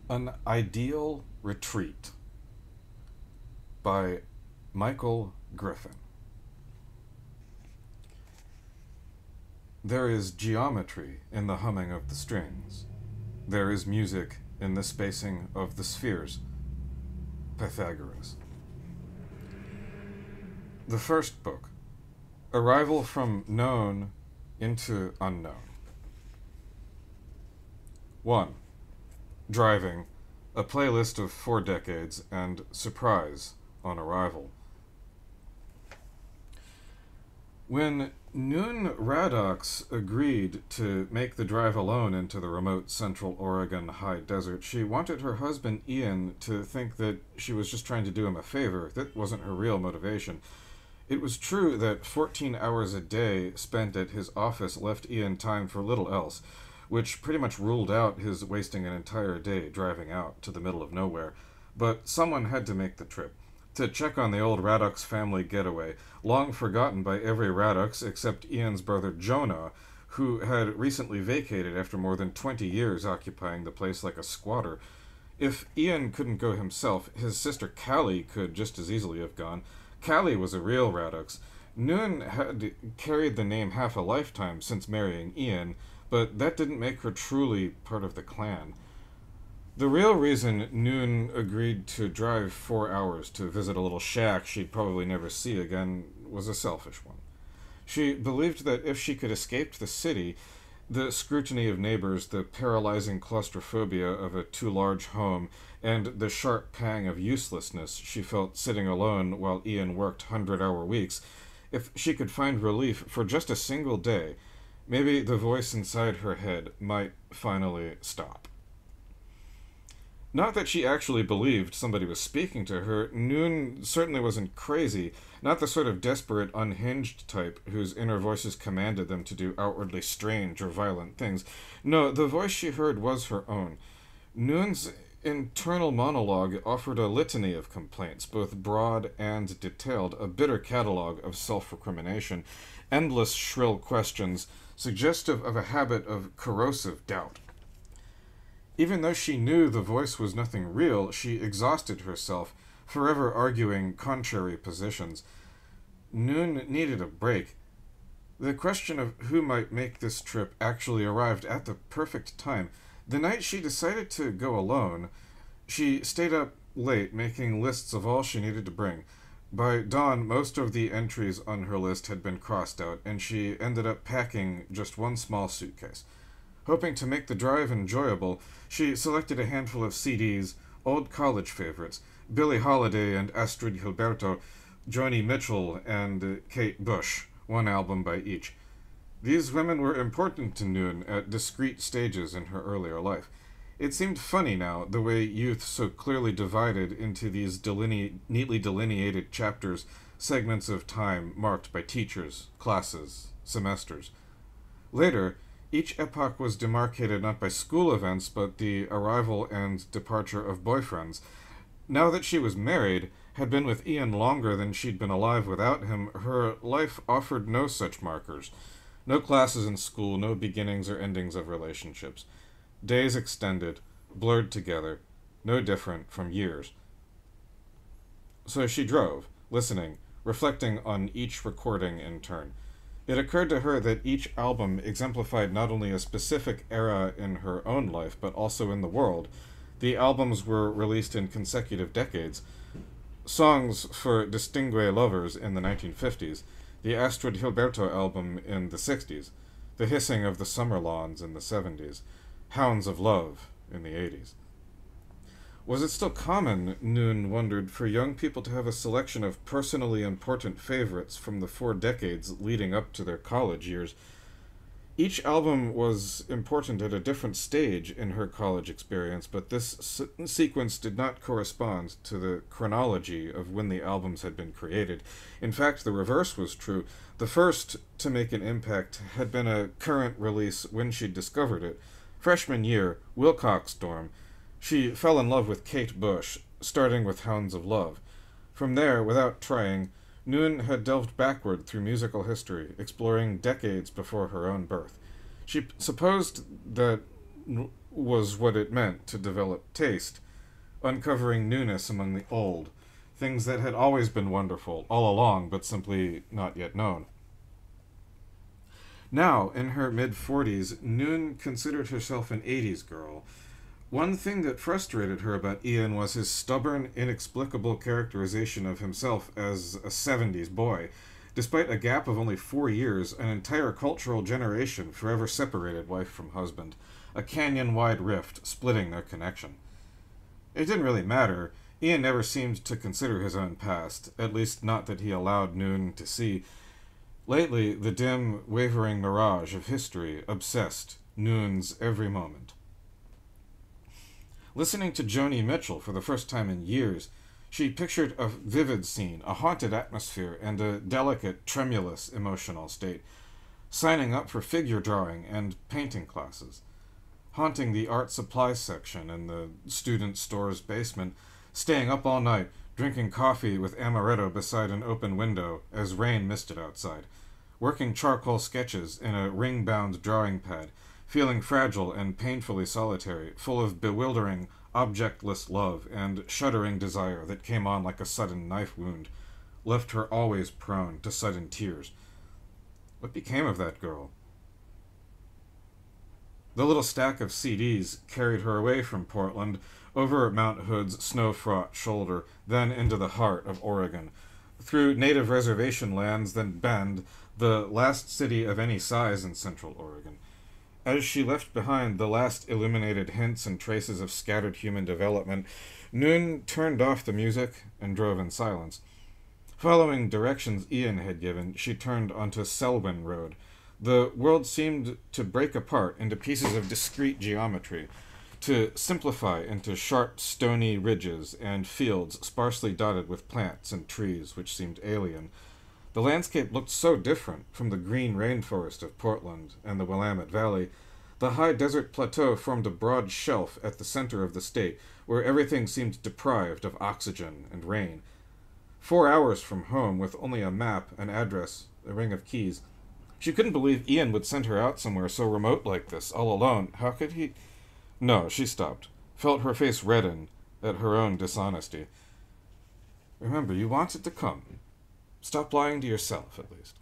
An Ideal Retreat by Michael Griffin. There is geometry in the humming of the strings. There is music in the spacing of the spheres. Pythagoras. The first book. Arrival from known into unknown. 1. Driving, a playlist of 4 decades, and surprise on arrival. When Noon Raddox agreed to make the drive alone into the remote Central Oregon high desert, she wanted her husband Ian to think that she was just trying to do him a favor. That wasn't her real motivation. It was true that 14 hours a day spent at his office left Ian time for little else, which pretty much ruled out his wasting an entire day driving out to the middle of nowhere. But someone had to make the trip, to check on the old Raddox family getaway, long forgotten by every Raddox except Ian's brother Jonah, who had recently vacated after more than 20 years occupying the place like a squatter. If Ian couldn't go himself, his sister Callie could just as easily have gone. Callie was a real Raddox. Noon had carried the name half a lifetime since marrying Ian, but that didn't make her truly part of the clan. The real reason Noon agreed to drive 4 hours to visit a little shack she'd probably never see again was a selfish one. She believed that if she could escape the city, the scrutiny of neighbors, the paralyzing claustrophobia of a too-large home, and the sharp pang of uselessness she felt sitting alone while Ian worked 100-hour weeks, if she could find relief for just a single day, maybe the voice inside her head might finally stop. Not that she actually believed somebody was speaking to her. Noon certainly wasn't crazy, not the sort of desperate, unhinged type whose inner voices commanded them to do outwardly strange or violent things. No, the voice she heard was her own. Noon's internal monologue offered a litany of complaints, both broad and detailed, a bitter catalogue of self-recrimination, endless shrill questions, suggestive of a habit of corrosive doubt. Even though she knew the voice was nothing real, she exhausted herself, forever arguing contrary positions. Noon needed a break. The question of who might make this trip actually arrived at the perfect time. The night she decided to go alone, she stayed up late making lists of all she needed to bring. By dawn, most of the entries on her list had been crossed out, and she ended up packing just one small suitcase. Hoping to make the drive enjoyable, she selected a handful of CDs, old college favorites, Billie Holiday and Astrid Gilberto, Joni Mitchell and Kate Bush, one album by each. These women were important to Noon at discrete stages in her earlier life. It seemed funny now, the way youth so clearly divided into these neatly delineated chapters, segments of time marked by teachers, classes, semesters. Later, each epoch was demarcated not by school events, but the arrival and departure of boyfriends. Now that she was married, had been with Ian longer than she'd been alive without him, her life offered no such markers. No classes in school, no beginnings or endings of relationships. Days extended, blurred together, no different from years. So she drove, listening, reflecting on each recording in turn. It occurred to her that each album exemplified not only a specific era in her own life, but also in the world. The albums were released in consecutive decades. Songs for Distingue Lovers in the 1950s, the Astrid Gilberto album in the 60s, The Hissing of the Summer Lawns in the 70s, Hounds of Love in the 80s. Was it still common, Noon wondered, for young people to have a selection of personally important favorites from the 4 decades leading up to their college years? Each album was important at a different stage in her college experience, but this sequence did not correspond to the chronology of when the albums had been created. In fact, the reverse was true. The first to make an impact had been a current release when she'd discovered it. Freshman year, Wilcox dorm. She fell in love with Kate Bush, starting with Hounds of Love. From there, without trying, Noon had delved backward through musical history, exploring decades before her own birth. She supposed that was what it meant to develop taste, uncovering newness among the old, things that had always been wonderful all along but simply not yet known. Now, in her mid-40s, Noon considered herself an 80s girl. One thing that frustrated her about Ian was his stubborn, inexplicable characterization of himself as a 70s boy. Despite a gap of only 4 years, an entire cultural generation forever separated wife from husband, a canyon-wide rift splitting their connection. It didn't really matter. Ian never seemed to consider his own past, at least not that he allowed Noon to see. Lately, the dim, wavering mirage of history obsessed Noon's every moment. Listening to Joni Mitchell for the first time in years, she pictured a vivid scene, a haunted atmosphere, and a delicate, tremulous emotional state, signing up for figure drawing and painting classes, haunting the art supply section in the student store's basement, staying up all night, drinking coffee with amaretto beside an open window as rain misted outside, working charcoal sketches in a ring-bound drawing pad, feeling fragile and painfully solitary, full of bewildering, objectless love and shuddering desire that came on like a sudden knife wound, left her always prone to sudden tears. What became of that girl? The little stack of CDs carried her away from Portland, over Mount Hood's snow-fraught shoulder, then into the heart of Oregon, through native reservation lands, then Bend, the last city of any size in Central Oregon. As she left behind the last illuminated hints and traces of scattered human development, Noon turned off the music and drove in silence. Following directions Ian had given, she turned onto Selwyn Road. The world seemed to break apart into pieces of discrete geometry, to simplify into sharp, stony ridges and fields sparsely dotted with plants and trees which seemed alien. The landscape looked so different from the green rainforest of Portland and the Willamette Valley. The high desert plateau formed a broad shelf at the center of the state, where everything seemed deprived of oxygen and rain. 4 hours from home, with only a map, an address, a ring of keys. She couldn't believe Ian would send her out somewhere so remote like this, all alone. How could he? No, she stopped, felt her face redden at her own dishonesty. Remember, you wanted to come. Stop lying to yourself, at least.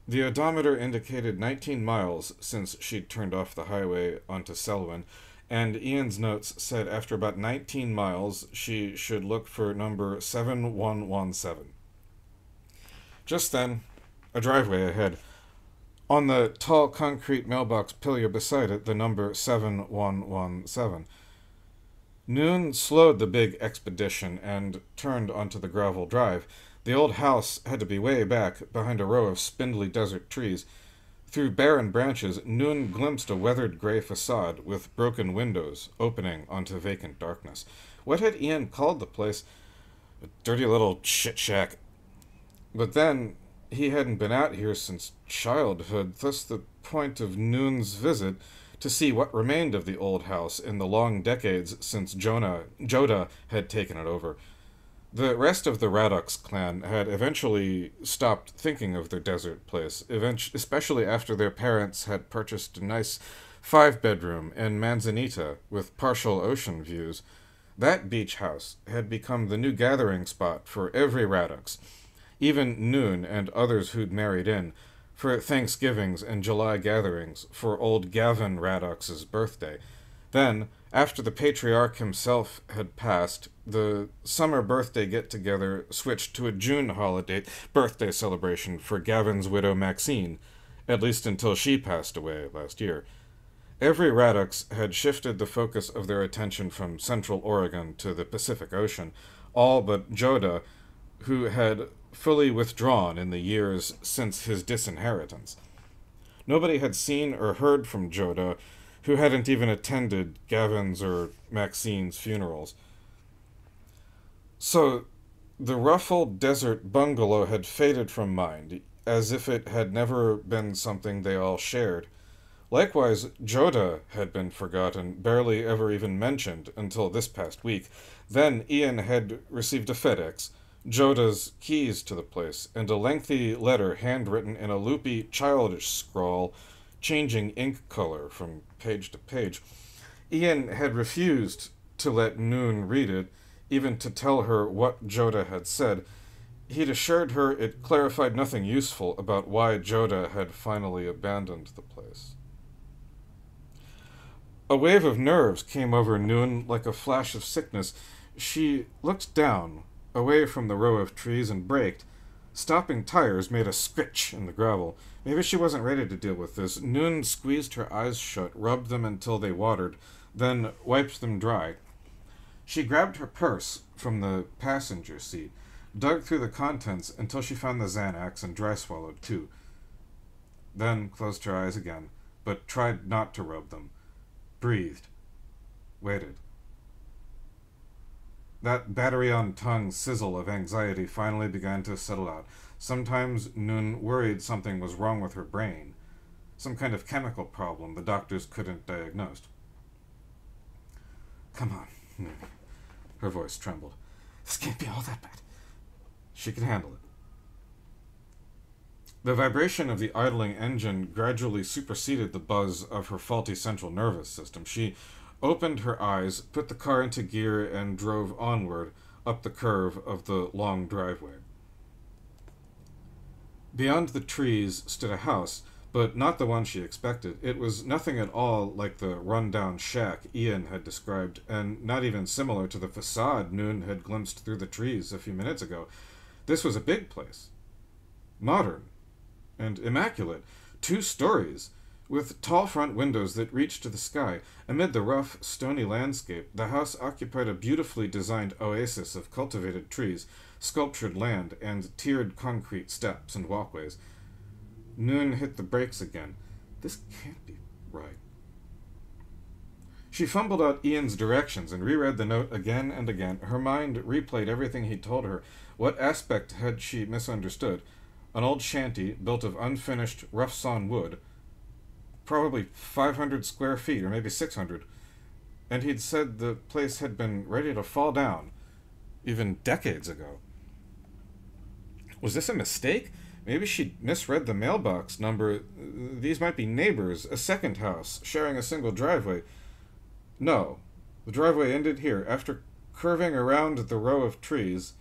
The odometer indicated 19 miles since she'd turned off the highway onto Selwyn, and Ian's notes said after about 19 miles she should look for number 7117. Just then, a driveway ahead. On the tall concrete mailbox pillar beside it, the number 7117. Noon slowed the big expedition and turned onto the gravel drive. The old house had to be way back, behind a row of spindly desert trees. Through barren branches, Noon glimpsed a weathered gray facade with broken windows opening onto vacant darkness. What had Ian called the place? A dirty little shit shack. But then, he hadn't been out here since childhood, thus the point of Noon's visit to see what remained of the old house in the long decades since Joda had taken it over. The rest of the Radux clan had eventually stopped thinking of their desert place, especially after their parents had purchased a nice 5-bedroom in Manzanita with partial ocean views. That beach house had become the new gathering spot for every Radux, even Noon and others who'd married in, for Thanksgivings and July gatherings for old Gavin Radox's birthday. Then, after the patriarch himself had passed, the summer birthday get-together switched to a June holiday birthday celebration for Gavin's widow Maxine, at least until she passed away last year. Every Radux had shifted the focus of their attention from Central Oregon to the Pacific Ocean, all but Joda, who had fully withdrawn in the years since his disinheritance. Nobody had seen or heard from Joda, who hadn't even attended Gavin's or Maxine's funerals. So, the ruffled desert bungalow had faded from mind, as if it had never been something they all shared. Likewise, Joda had been forgotten, barely ever even mentioned until this past week. Then Ian had received a FedEx, Joda's keys to the place, and a lengthy letter handwritten in a loopy, childish scrawl changing ink color from page to page. Ian had refused to let Noon read it, even to tell her what Joda had said. He'd assured her it clarified nothing useful about why Joda had finally abandoned the place. A wave of nerves came over Noon like a flash of sickness. She looked down, away from the row of trees, and braked. Stopping tires made a scritch in the gravel. Maybe she wasn't ready to deal with this. Noon squeezed her eyes shut, rubbed them until they watered, then wiped them dry. She grabbed her purse from the passenger seat, dug through the contents until she found the Xanax and dry swallowed too. Then closed her eyes again, but tried not to rub them. Breathed. Waited. That battery-on-tongue sizzle of anxiety finally began to settle out. Sometimes Noon worried something was wrong with her brain. Some kind of chemical problem the doctors couldn't diagnose. Come on, Noon. Her voice trembled. This can't be all that bad. She could handle it. The vibration of the idling engine gradually superseded the buzz of her faulty central nervous system. She opened her eyes, put the car into gear, and drove onward up the curve of the long driveway. Beyond the trees stood a house, but not the one she expected. It was nothing at all like the run-down shack Ian had described, and not even similar to the facade Noon had glimpsed through the trees a few minutes ago. This was a big place. Modern. And immaculate. 2 stories, with tall front windows that reached to the sky. Amid the rough, stony landscape, the house occupied a beautifully designed oasis of cultivated trees, sculptured land, and tiered concrete steps and walkways. Noon hit the brakes again. This can't be right. She fumbled out Ian's directions and reread the note again and again. Her mind replayed everything he'd told her. What aspect had she misunderstood? An old shanty built of unfinished, rough-sawn wood, probably 500 square feet, or maybe 600, and he'd said the place had been ready to fall down, even decades ago. Was this a mistake? Maybe she'd misread the mailbox number. These might be neighbors, a second house, sharing a single driveway. No, the driveway ended here. After curving around the row of trees,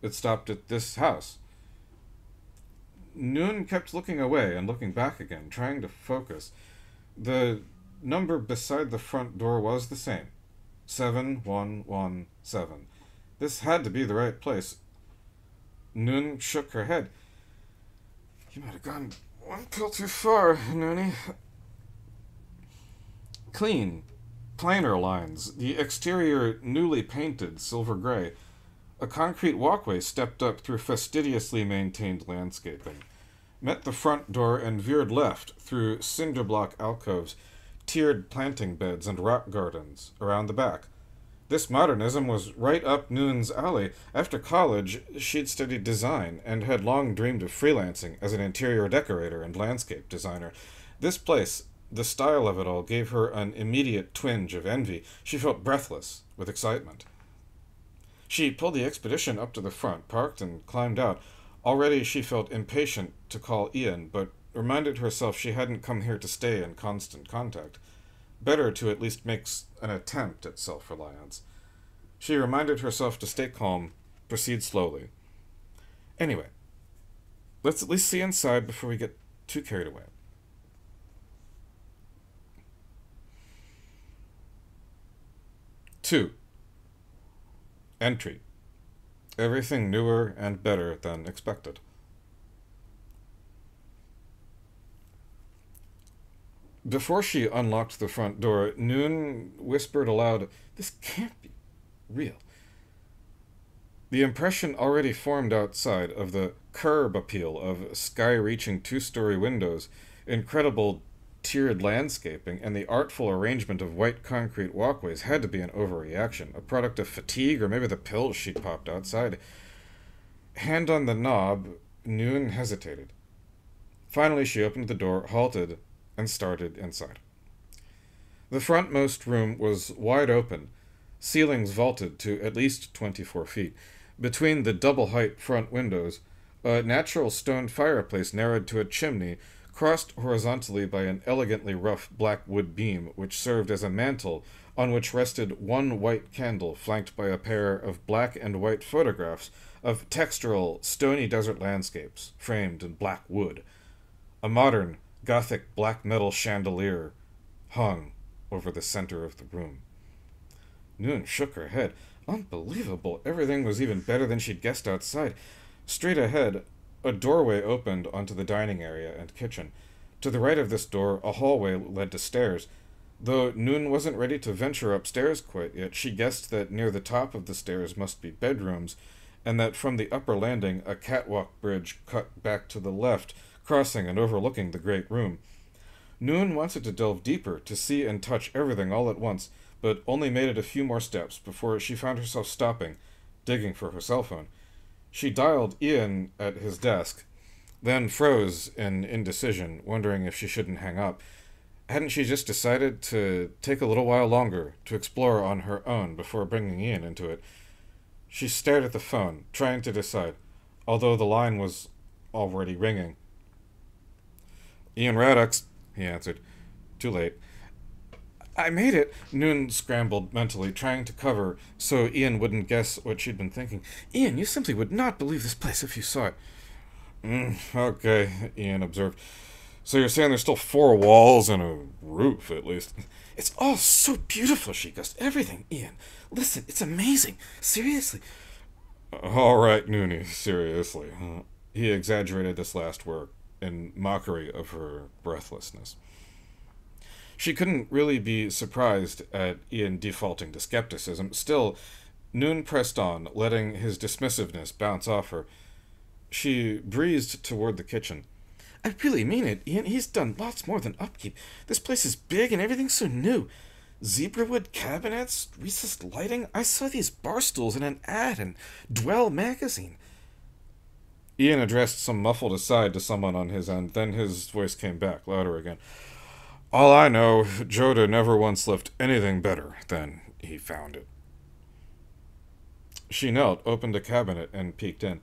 it stopped at this house. Noon kept looking away and looking back again, trying to focus. The number beside the front door was the same. 7117. This had to be the right place. Noon shook her head. You might have gone one pill too far, Noonie. Clean, plainer lines, the exterior newly painted silver gray. A concrete walkway stepped up through fastidiously maintained landscaping, met the front door, and veered left through cinder block alcoves, tiered planting beds, and rock gardens around the back. This modernism was right up Noon's alley. After college, she'd studied design and had long dreamed of freelancing as an interior decorator and landscape designer. This place, the style of it all, gave her an immediate twinge of envy. She felt breathless with excitement. She pulled the expedition up to the front, parked, and climbed out. Already she felt impatient to call Ian, but reminded herself she hadn't come here to stay in constant contact. Better to at least make an attempt at self-reliance. She reminded herself to stay calm, proceed slowly. Anyway, let's at least see inside before we get too carried away. Two. Entry. Everything newer and better than expected. Before she unlocked the front door, Noon whispered aloud, "This can't be real." The impression already formed outside of the curb appeal of sky-reaching 2-story windows, incredible tiered landscaping, and the artful arrangement of white concrete walkways had to be an overreaction, a product of fatigue, or maybe the pills she'd popped outside. Hand on the knob, Noon hesitated. Finally, she opened the door, halted, and started inside. The frontmost room was wide open, ceilings vaulted to at least 24 feet. Between the double-height front windows, a natural stone fireplace narrowed to a chimney, crossed horizontally by an elegantly rough black wood beam which served as a mantel on which rested one white candle flanked by a pair of black and white photographs of textural, stony desert landscapes framed in black wood. A modern, Gothic black metal chandelier hung over the center of the room. Noon shook her head. Unbelievable. Everything was even better than she'd guessed outside. Straight ahead, a doorway opened onto the dining area and kitchen. To the right of this door, a hallway led to stairs. Though Noon wasn't ready to venture upstairs quite yet, she guessed that near the top of the stairs must be bedrooms, and that from the upper landing a catwalk bridge cut back to the left, crossing and overlooking the great room. Noon wanted to delve deeper, to see and touch everything all at once, but only made it a few more steps before she found herself stopping, digging for her cell phone. She dialed Ian at his desk, then froze in indecision, wondering if she shouldn't hang up. Hadn't she just decided to take a little while longer, to explore on her own before bringing Ian into it? She stared at the phone, trying to decide, although the line was already ringing. "Ian Raddox," he answered. Too late. "I made it," Noon scrambled mentally, trying to cover so Ian wouldn't guess what she'd been thinking. "Ian, you simply would not believe this place if you saw it." Okay," Ian observed. "So you're saying there's still 4 walls and a roof, at least?" "It's all so beautiful," she guessed. "Everything, Ian. Listen, it's amazing. Seriously." "All right, Noonie, seriously." He exaggerated this last word in mockery of her breathlessness. She couldn't really be surprised at Ian defaulting to skepticism. Still, Noon pressed on, letting his dismissiveness bounce off her. She breezed toward the kitchen. "I really mean it, Ian. He's done lots more than upkeep. This place is big and everything's so new. Zebrawood cabinets, recessed lighting. I saw these bar stools in an ad in Dwell magazine." Ian addressed some muffled aside to someone on his end, then his voice came back, louder again. "All I know, Joda never once left anything better than he found it." She knelt, opened a cabinet, and peeked in.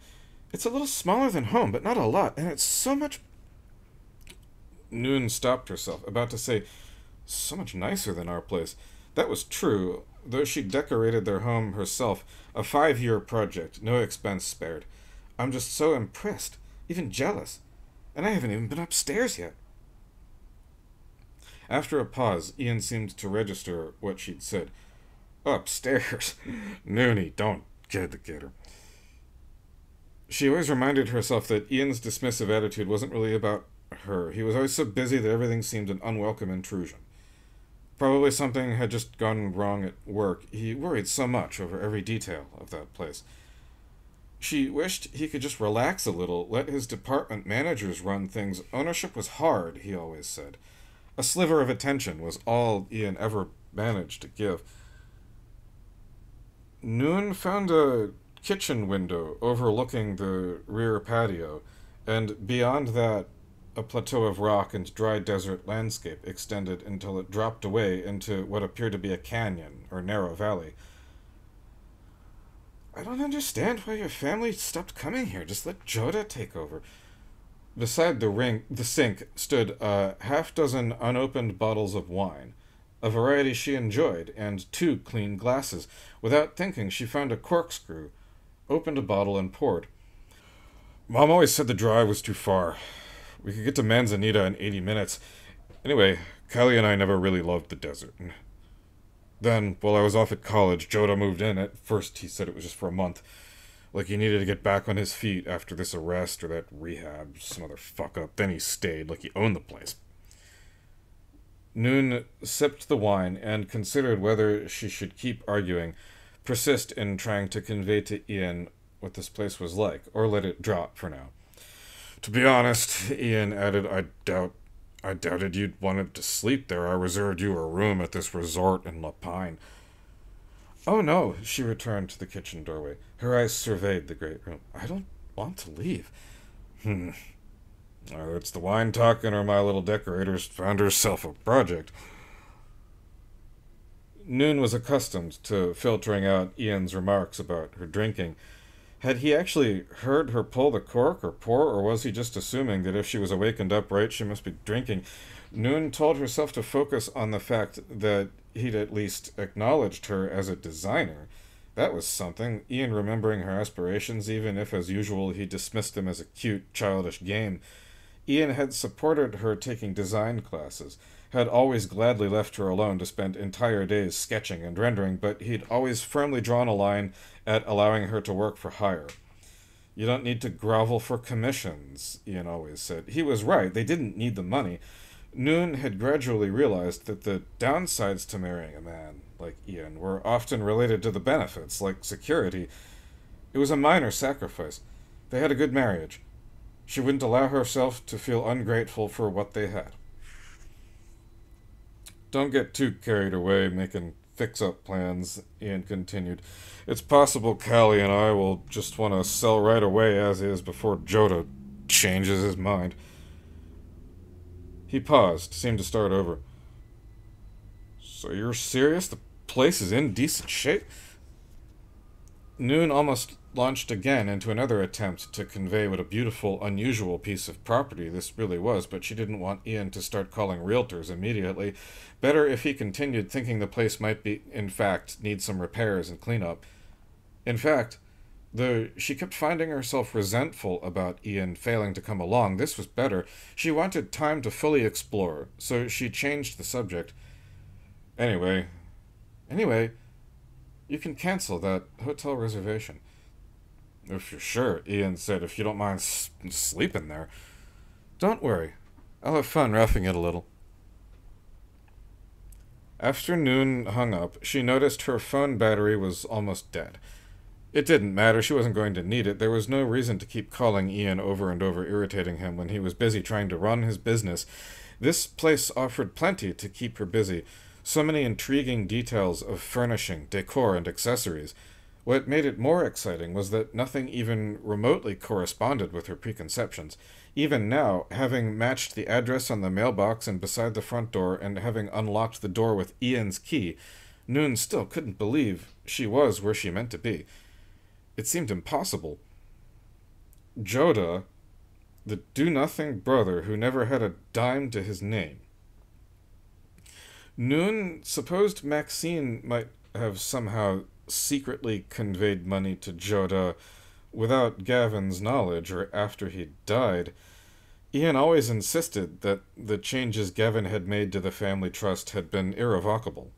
"It's a little smaller than home, but not a lot, and it's so much—" Noon stopped herself, about to say, "so much nicer than our place." That was true, though she decorated their home herself, a 5-year project, no expense spared. "I'm just so impressed, even jealous. And I haven't even been upstairs yet." After a pause, Ian seemed to register what she'd said. "Upstairs? Noonie, don't get her." She always reminded herself that Ian's dismissive attitude wasn't really about her. He was always so busy that everything seemed an unwelcome intrusion. Probably something had just gone wrong at work. He worried so much over every detail of that place. She wished he could just relax a little, let his department managers run things. Ownership was hard, he always said. A sliver of attention was all Ian ever managed to give. Noon found a kitchen window overlooking the rear patio, and beyond that, a plateau of rock and dry desert landscape extended until it dropped away into what appeared to be a canyon or narrow valley. "I don't understand why your family stopped coming here. Just let Joda take over." Beside the sink stood a half-dozen unopened bottles of wine, a variety she enjoyed, and 2 clean glasses. Without thinking, she found a corkscrew, opened a bottle, and poured. "Mom always said the drive was too far. We could get to Manzanita in 80 minutes. Anyway, Callie and I never really loved the desert. Then, while I was off at college, Joda moved in. At first, he said it was just for a month. Like he needed to get back on his feet after this arrest or that rehab, some other fuck-up. Then he stayed, like he owned the place." Noon sipped the wine and considered whether she should keep arguing, persist in trying to convey to Ian what this place was like, or let it drop for now. "To be honest," Ian added, I doubted you'd wanted to sleep there. I reserved you a room at this resort in La Pine." "Oh, no," she returned to the kitchen doorway. Her eyes surveyed the great room. "I don't want to leave." Either it's the wine talking or my little decorator's found herself a project." Noon was accustomed to filtering out Ian's remarks about her drinking. Had he actually heard her pull the cork or pour, or was he just assuming that if she was awake and upright, she must be drinking? Noon told herself to focus on the fact that he'd at least acknowledged her as a designer. That was something, Ian remembering her aspirations, even if, as usual, he dismissed them as a cute, childish game. Ian had supported her taking design classes, had always gladly left her alone to spend entire days sketching and rendering, but he'd always firmly drawn a line at allowing her to work for hire. You don't need to grovel for commissions, Ian always said. He was right, they didn't need the money. Noon had gradually realized that the downsides to marrying a man like Ian were often related to the benefits, like security. It was a minor sacrifice. They had a good marriage. She wouldn't allow herself to feel ungrateful for what they had. Don't get too carried away making fix-up plans, Ian continued. It's possible Callie and I will just want to sell right away as is before Joda changes his mind. He paused, seemed to start over. So you're serious? The place is in decent shape? Noon almost launched again into another attempt to convey what a beautiful, unusual piece of property this really was, but she didn't want Ian to start calling realtors immediately. Better if he continued thinking the place might be, in fact, need some repairs and cleanup. In fact, though she kept finding herself resentful about Ian failing to come along, this was better. She wanted time to fully explore, so she changed the subject. Anyway, you can cancel that hotel reservation. If you're sure, Ian said, if you don't mind sleeping there. Don't worry. I'll have fun roughing it a little. After Noon hung up, she noticed her phone battery was almost dead. It didn't matter, she wasn't going to need it. There was no reason to keep calling Ian over and over, irritating him when he was busy trying to run his business. This place offered plenty to keep her busy. So many intriguing details of furnishing, decor, and accessories. What made it more exciting was that nothing even remotely corresponded with her preconceptions. Even now, having matched the address on the mailbox and beside the front door, and having unlocked the door with Ian's key, Noon still couldn't believe she was where she meant to be. It seemed impossible. Joda, the do-nothing brother who never had a dime to his name. Noon supposed Maxine might have somehow secretly conveyed money to Joda without Gavin's knowledge or after he'd died. Ian always insisted that the changes Gavin had made to the family trust had been irrevocable.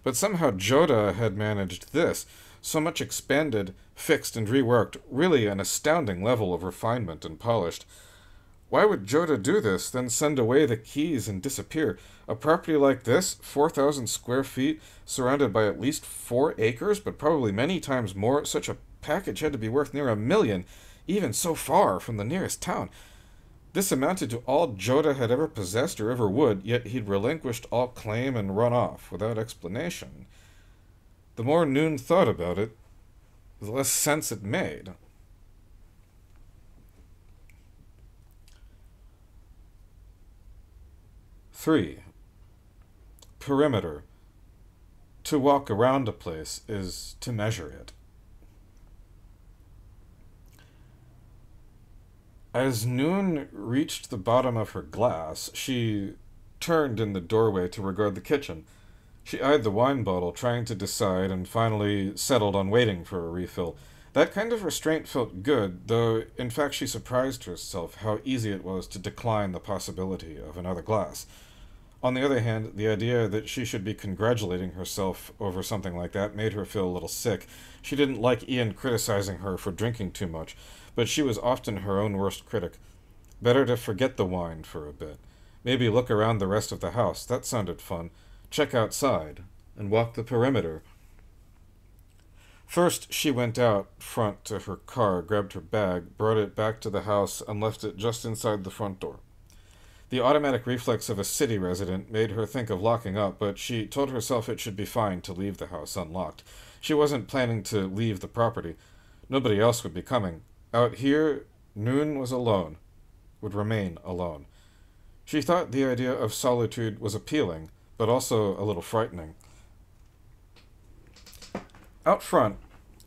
But somehow Joda had managed this, so much expanded, fixed, and reworked, really an astounding level of refinement and polished. Why would Joda do this, then send away the keys and disappear? A property like this, 4,000 square feet, surrounded by at least 4 acres, but probably many times more, such a package had to be worth near $1 million, even so far from the nearest town. This amounted to all Joda had ever possessed or ever would, yet he'd relinquished all claim and run off, without explanation. The more Noon thought about it, the less sense it made. Three. Perimeter. To walk around a place is to measure it. As Noon reached the bottom of her glass, she turned in the doorway to regard the kitchen. She eyed the wine bottle, trying to decide, and finally settled on waiting for a refill. That kind of restraint felt good, though in fact she surprised herself how easy it was to decline the possibility of another glass. On the other hand, the idea that she should be congratulating herself over something like that made her feel a little sick. She didn't like Ian criticizing her for drinking too much, but she was often her own worst critic. Better to forget the wine for a bit. Maybe look around the rest of the house. That sounded fun. Check outside, and walk the perimeter. First, she went out front to her car, grabbed her bag, brought it back to the house, and left it just inside the front door. The automatic reflex of a city resident made her think of locking up, but she told herself it should be fine to leave the house unlocked. She wasn't planning to leave the property. Nobody else would be coming. Out here, Noon was alone, would remain alone. She thought the idea of solitude was appealing, but also a little frightening. Out front,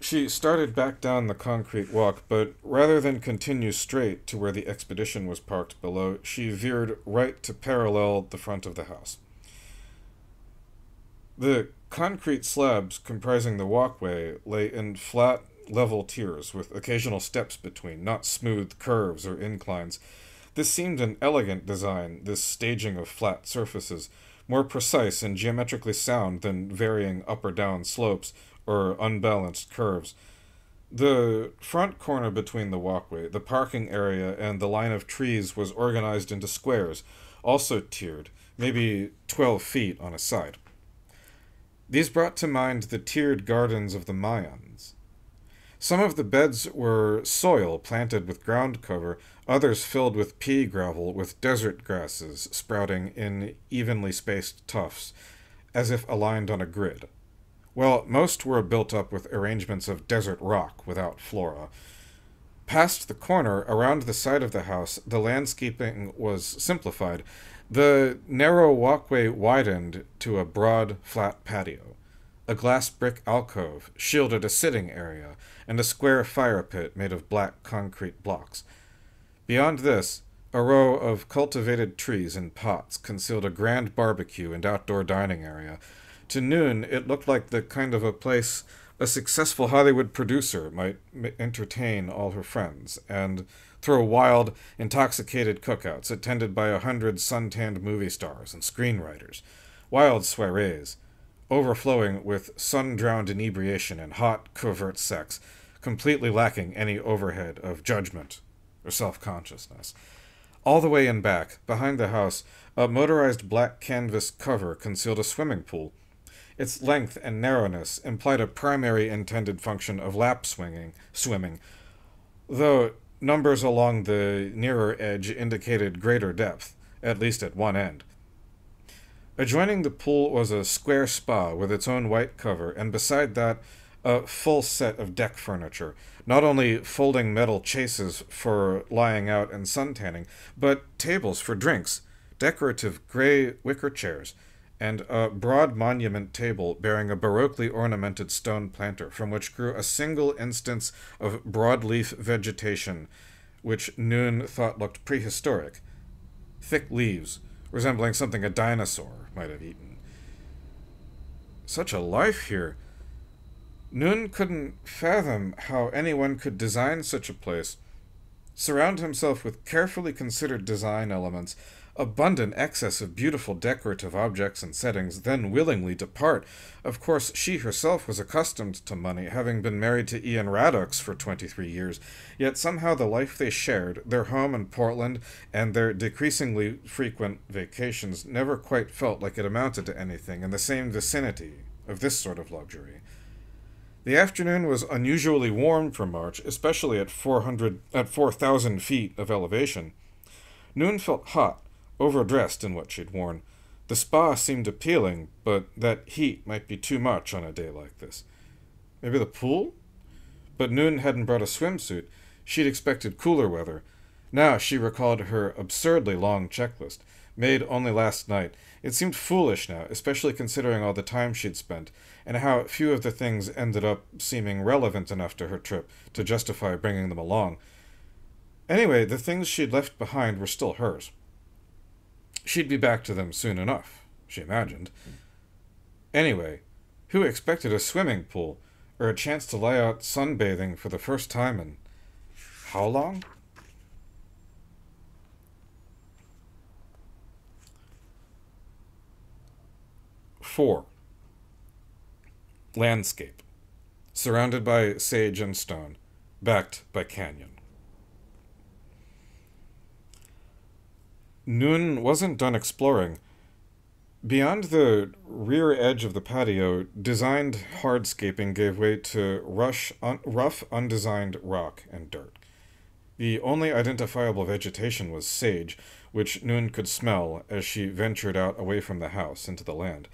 She started back down the concrete walk, but rather than continue straight to where the expedition was parked below, she veered right to parallel the front of the house. The concrete slabs comprising the walkway lay in flat, level tiers with occasional steps between, not smooth curves or inclines. This seemed an elegant design, this staging of flat surfaces, more precise and geometrically sound than varying up or down slopes or unbalanced curves. The front corner between the walkway, the parking area, and the line of trees was organized into squares, also tiered, maybe 12 feet on a side. These brought to mind the tiered gardens of the Mayans. Some of the beds were soil planted with ground cover, others filled with pea gravel with desert grasses sprouting in evenly spaced tufts, as if aligned on a grid. Well, most were built up with arrangements of desert rock without flora. Past the corner, around the side of the house, the landscaping was simplified. The narrow walkway widened to a broad, flat patio. A glass brick alcove shielded a sitting area, and a square fire pit made of black concrete blocks. Beyond this, a row of cultivated trees in pots concealed a grand barbecue and outdoor dining area. To Noon, it looked like the kind of a place a successful Hollywood producer might entertain all her friends and throw wild, intoxicated cookouts attended by 100 suntanned movie stars and screenwriters. Wild soirees, overflowing with sun-drowned inebriation and hot, covert sex, completely lacking any overhead of judgment or self-consciousness. All the way in back, behind the house, a motorized black canvas cover concealed a swimming pool. Its length and narrowness implied a primary intended function of lap swimming, though numbers along the nearer edge indicated greater depth, at least at one end. Adjoining the pool was a square spa with its own white cover, and beside that, a full set of deck furniture, not only folding metal chases for lying out and suntanning, but tables for drinks, decorative gray wicker chairs, and a broad monument table bearing a baroquely ornamented stone planter from which grew a single instance of broadleaf vegetation which Noon thought looked prehistoric. Thick leaves, resembling something a dinosaur might have eaten. Such a life here. Noon couldn't fathom how anyone could design such a place, surround himself with carefully considered design elements, abundant excess of beautiful decorative objects and settings, then willingly depart. Of course, she herself was accustomed to money, having been married to Ian Raddox for 23 years, yet somehow the life they shared, their home in Portland, and their decreasingly frequent vacations never quite felt like it amounted to anything in the same vicinity of this sort of luxury. The afternoon was unusually warm for March, especially at 4,000 feet of elevation. Noon felt hot, overdressed in what she'd worn. The spa seemed appealing, but that heat might be too much on a day like this. Maybe the pool? But Noon hadn't brought a swimsuit. She'd expected cooler weather. Now she recalled her absurdly long checklist, made only last night. It seemed foolish now, especially considering all the time she'd spent, and how few of the things ended up seeming relevant enough to her trip to justify bringing them along. Anyway, the things she'd left behind were still hers. She'd be back to them soon enough, she imagined. Anyway, who expected a swimming pool, or a chance to lie out sunbathing for the first time in how long? Four. Landscape. Surrounded by sage and stone, backed by canyon. Noon wasn't done exploring. Beyond the rear edge of the patio, designed hardscaping gave way to rough, undesigned rock and dirt. The only identifiable vegetation was sage, which Noon could smell as she ventured out away from the house into the land.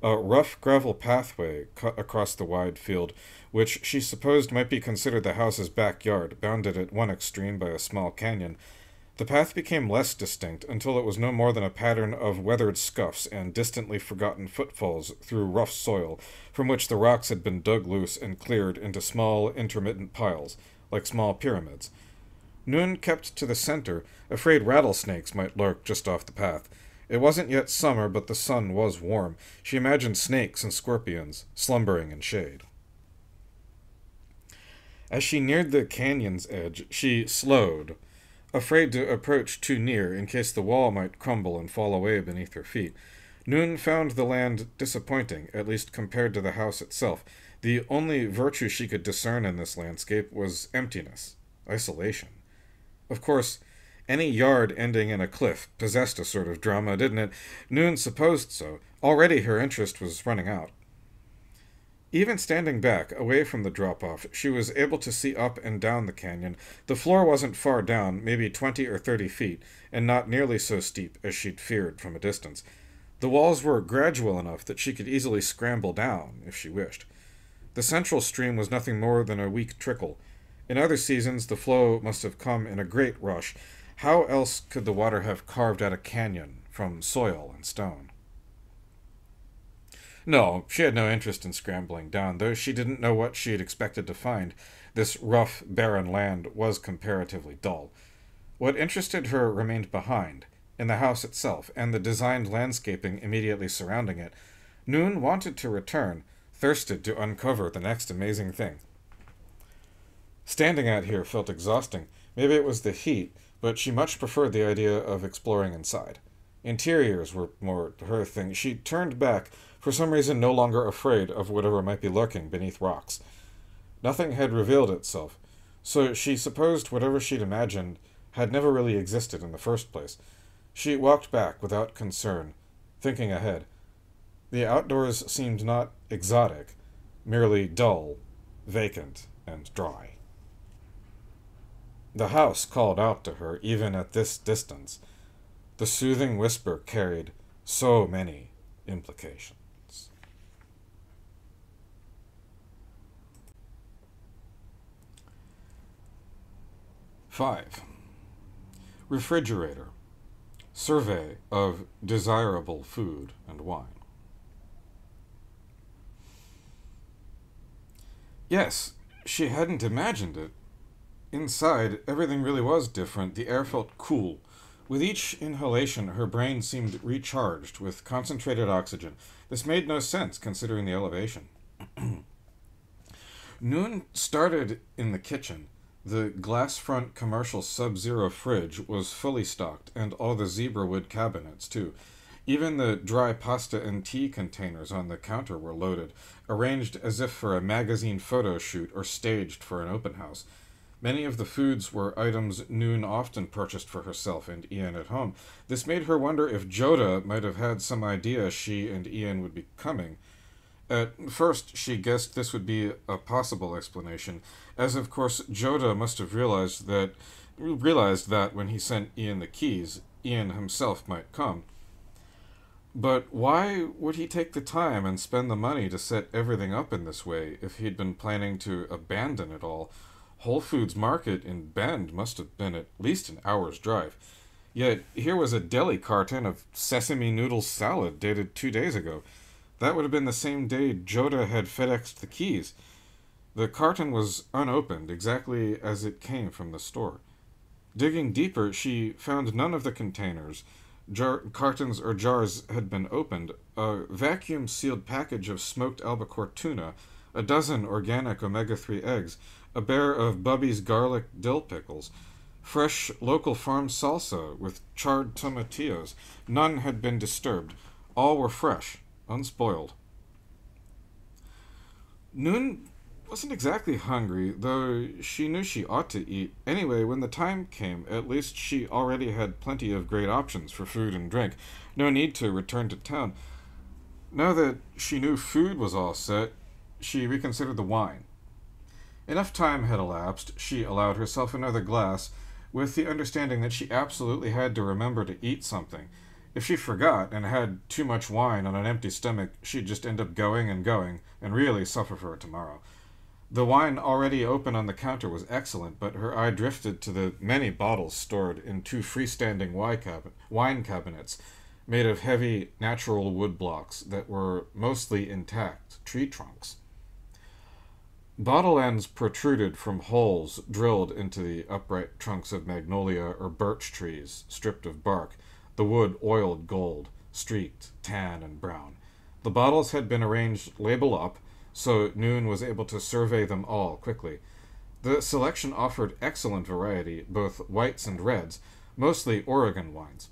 A rough gravel pathway cut across the wide field, which she supposed might be considered the house's backyard, bounded at one extreme by a small canyon. The path became less distinct until it was no more than a pattern of weathered scuffs and distantly forgotten footfalls through rough soil, from which the rocks had been dug loose and cleared into small, intermittent piles, like small pyramids. Noon kept to the center, afraid rattlesnakes might lurk just off the path. It wasn't yet summer, but the sun was warm. She imagined snakes and scorpions, slumbering in shade. As she neared the canyon's edge, she slowed, afraid to approach too near in case the wall might crumble and fall away beneath her feet. Noon found the land disappointing, at least compared to the house itself. The only virtue she could discern in this landscape was emptiness, isolation. Of course, any yard ending in a cliff possessed a sort of drama, didn't it? Noon supposed so. Already her interest was running out. Even standing back, away from the drop-off, she was able to see up and down the canyon. The floor wasn't far down, maybe 20 or 30 feet, and not nearly so steep as she'd feared from a distance. The walls were gradual enough that she could easily scramble down, if she wished. The central stream was nothing more than a weak trickle. In other seasons, the flow must have come in a great rush. How else could the water have carved out a canyon from soil and stone? No, she had no interest in scrambling down, though she didn't know what she had expected to find. This rough, barren land was comparatively dull. What interested her remained behind, in the house itself, and the designed landscaping immediately surrounding it. Noon wanted to return, thirsted to uncover the next amazing thing. Standing out here felt exhausting. Maybe it was the heat, but she much preferred the idea of exploring inside. Interiors were more her thing. She turned back, for some reason no longer afraid of whatever might be lurking beneath rocks. Nothing had revealed itself, so she supposed whatever she'd imagined had never really existed in the first place. She walked back without concern, thinking ahead. The outdoors seemed not exotic, merely dull, vacant, and dry. The house called out to her even at this distance. The soothing whisper carried so many implications. 5. Refrigerator. Survey of desirable food and wine. Yes, she hadn't imagined it. Inside, everything really was different. The air felt cool. With each inhalation, her brain seemed recharged with concentrated oxygen. This made no sense, considering the elevation. Noon started in the kitchen. The glass-front commercial Sub-Zero fridge was fully stocked, and all the zebra wood cabinets, too. Even the dry pasta and tea containers on the counter were loaded, arranged as if for a magazine photo shoot or staged for an open house. Many of the foods were items Noon often purchased for herself and Ian at home. This made her wonder if Joda might have had some idea she and Ian would be coming. At first, she guessed this would be a possible explanation, as of course Joda must have realized that when he sent Ian the keys, Ian himself might come. But why would he take the time and spend the money to set everything up in this way if he'd been planning to abandon it all? Whole Foods Market in Bend must have been at least an hour's drive. Yet here was a deli carton of sesame noodle salad dated 2 days ago. That would have been the same day Joda had FedExed the keys. The carton was unopened, exactly as it came from the store. Digging deeper, she found none of the containers, cartons or jars had been opened. A vacuum-sealed package of smoked albacore tuna, a dozen organic omega-3 eggs, a bear of Bubby's garlic dill pickles, fresh local farm salsa with charred tomatillos. None had been disturbed. All were fresh, unspoiled. Noon wasn't exactly hungry, though she knew she ought to eat. Anyway, when the time came, at least she already had plenty of great options for food and drink. No need to return to town. Now that she knew food was all set, she reconsidered the wine. Enough time had elapsed. She allowed herself another glass, with the understanding that she absolutely had to remember to eat something. If she forgot and had too much wine on an empty stomach, she'd just end up going and really suffer for it tomorrow. The wine already open on the counter was excellent, but her eye drifted to the many bottles stored in two freestanding wine cabinets made of heavy natural wood blocks that were mostly intact tree trunks. Bottle ends protruded from holes drilled into the upright trunks of magnolia or birch trees, stripped of bark, the wood oiled gold, streaked, tan, and brown. The bottles had been arranged label up, so Noon was able to survey them all quickly. The selection offered excellent variety, both whites and reds, mostly Oregon wines.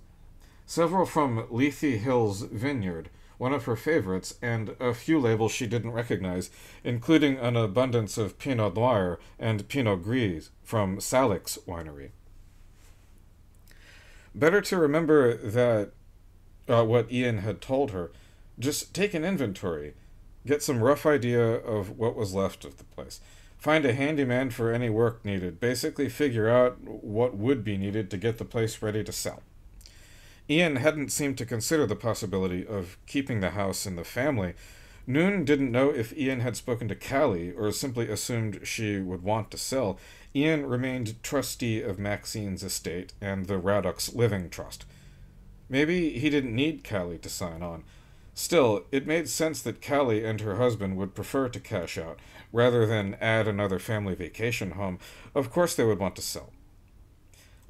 Several from Lethe Hill's vineyard, one of her favorites, and a few labels she didn't recognize, including an abundance of Pinot Noir and Pinot Gris from Salik's winery. Better to remember that what Ian had told her. Just take an inventory. Get some rough idea of what was left of the place. Find a handyman for any work needed. Basically figure out what would be needed to get the place ready to sell. Ian hadn't seemed to consider the possibility of keeping the house in the family. Noon didn't know if Ian had spoken to Callie or simply assumed she would want to sell. Ian remained trustee of Maxine's estate and the Raddocks Living Trust. Maybe he didn't need Callie to sign on. Still, it made sense that Callie and her husband would prefer to cash out, rather than add another family vacation home. Of course they would want to sell.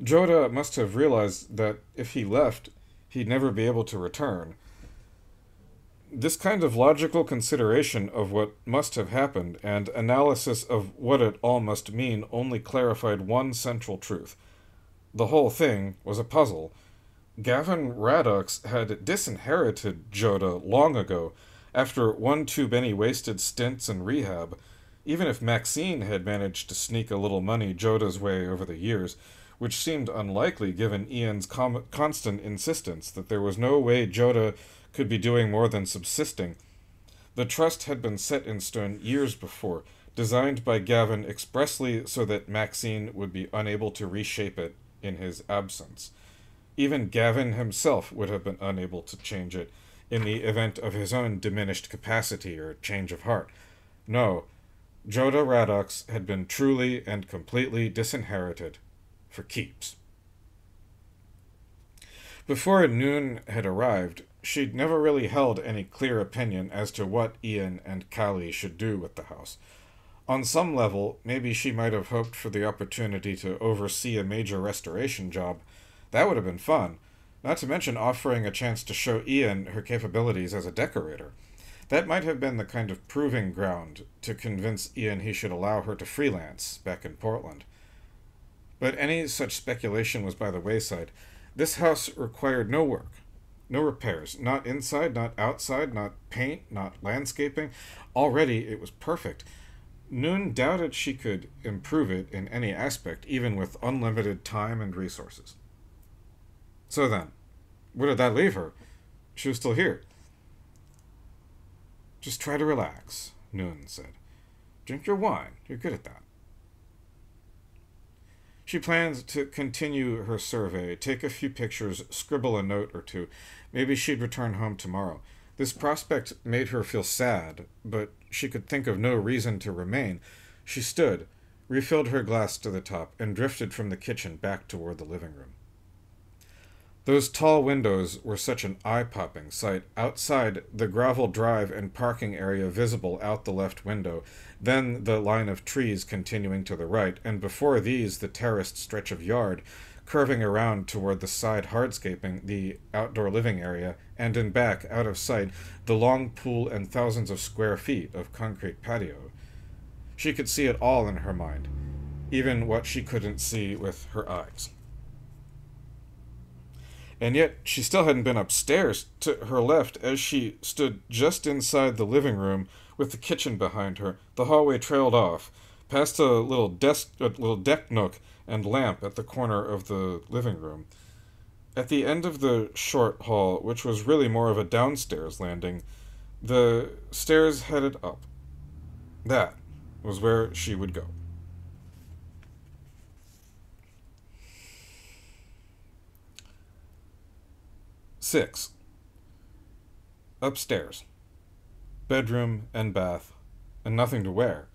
Joda must have realized that if he left, he'd never be able to return. This kind of logical consideration of what must have happened and analysis of what it all must mean only clarified one central truth. The whole thing was a puzzle. Gavin Raddocks had disinherited Joda long ago, after one too many wasted stints in rehab. Even if Maxine had managed to sneak a little money Joda's way over the years, which seemed unlikely given Ian's constant insistence that there was no way Joda could be doing more than subsisting. The trust had been set in stone years before, designed by Gavin expressly so that Maxine would be unable to reshape it in his absence. Even Gavin himself would have been unable to change it in the event of his own diminished capacity or change of heart. No, Joda Raddocks had been truly and completely disinherited, for keeps. Before Noon had arrived, she'd never really held any clear opinion as to what Ian and Callie should do with the house. On some level, maybe she might have hoped for the opportunity to oversee a major restoration job. That would have been fun, not to mention offering a chance to show Ian her capabilities as a decorator. That might have been the kind of proving ground to convince Ian he should allow her to freelance back in Portland. But any such speculation was by the wayside. This house required no work, no repairs, not inside, not outside, not paint, not landscaping. Already it was perfect. Noon doubted she could improve it in any aspect, even with unlimited time and resources. So then, where did that leave her? She was still here. Just try to relax, Noon said. Drink your wine. You're good at that. She planned to continue her survey, take a few pictures, scribble a note or two. Maybe she'd return home tomorrow. This prospect made her feel sad, but she could think of no reason to remain. She stood, refilled her glass to the top, and drifted from the kitchen back toward the living room. Those tall windows were such an eye-popping sight. Outside, the gravel drive and parking area visible out the left window, then the line of trees continuing to the right, and before these the terraced stretch of yard, curving around toward the side hardscaping, the outdoor living area, and in back, out of sight, the long pool and thousands of square feet of concrete patio. She could see it all in her mind, even what she couldn't see with her eyes. And yet she still hadn't been upstairs. To her left, as she stood just inside the living room with the kitchen behind her, the hallway trailed off, past a little deck nook and lamp at the corner of the living room. At the end of the short hall, which was really more of a downstairs landing, the stairs headed up. That was where she would go. Six. Upstairs. Bedroom and bath, and nothing to wear.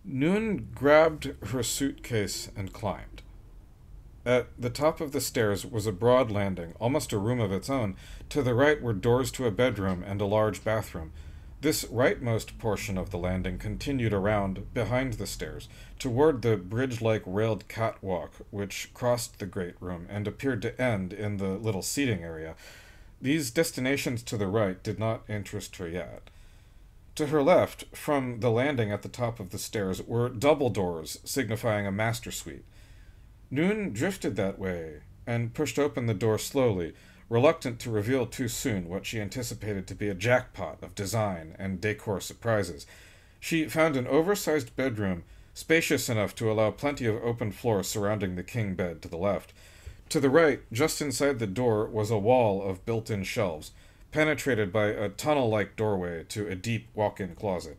Noon grabbed her suitcase and climbed. At the top of the stairs was a broad landing, almost a room of its own. To the right were doors to a bedroom and a large bathroom. This rightmost portion of the landing continued around, behind the stairs, toward the bridge-like railed catwalk which crossed the great room and appeared to end in the little seating area. These destinations to the right did not interest her yet. To her left, from the landing at the top of the stairs, were double doors signifying a master suite. Noon drifted that way and pushed open the door slowly, reluctant to reveal too soon what she anticipated to be a jackpot of design and decor surprises. She found an oversized bedroom, spacious enough to allow plenty of open floor surrounding the king bed to the left. To the right, just inside the door, was a wall of built-in shelves, penetrated by a tunnel-like doorway to a deep walk-in closet.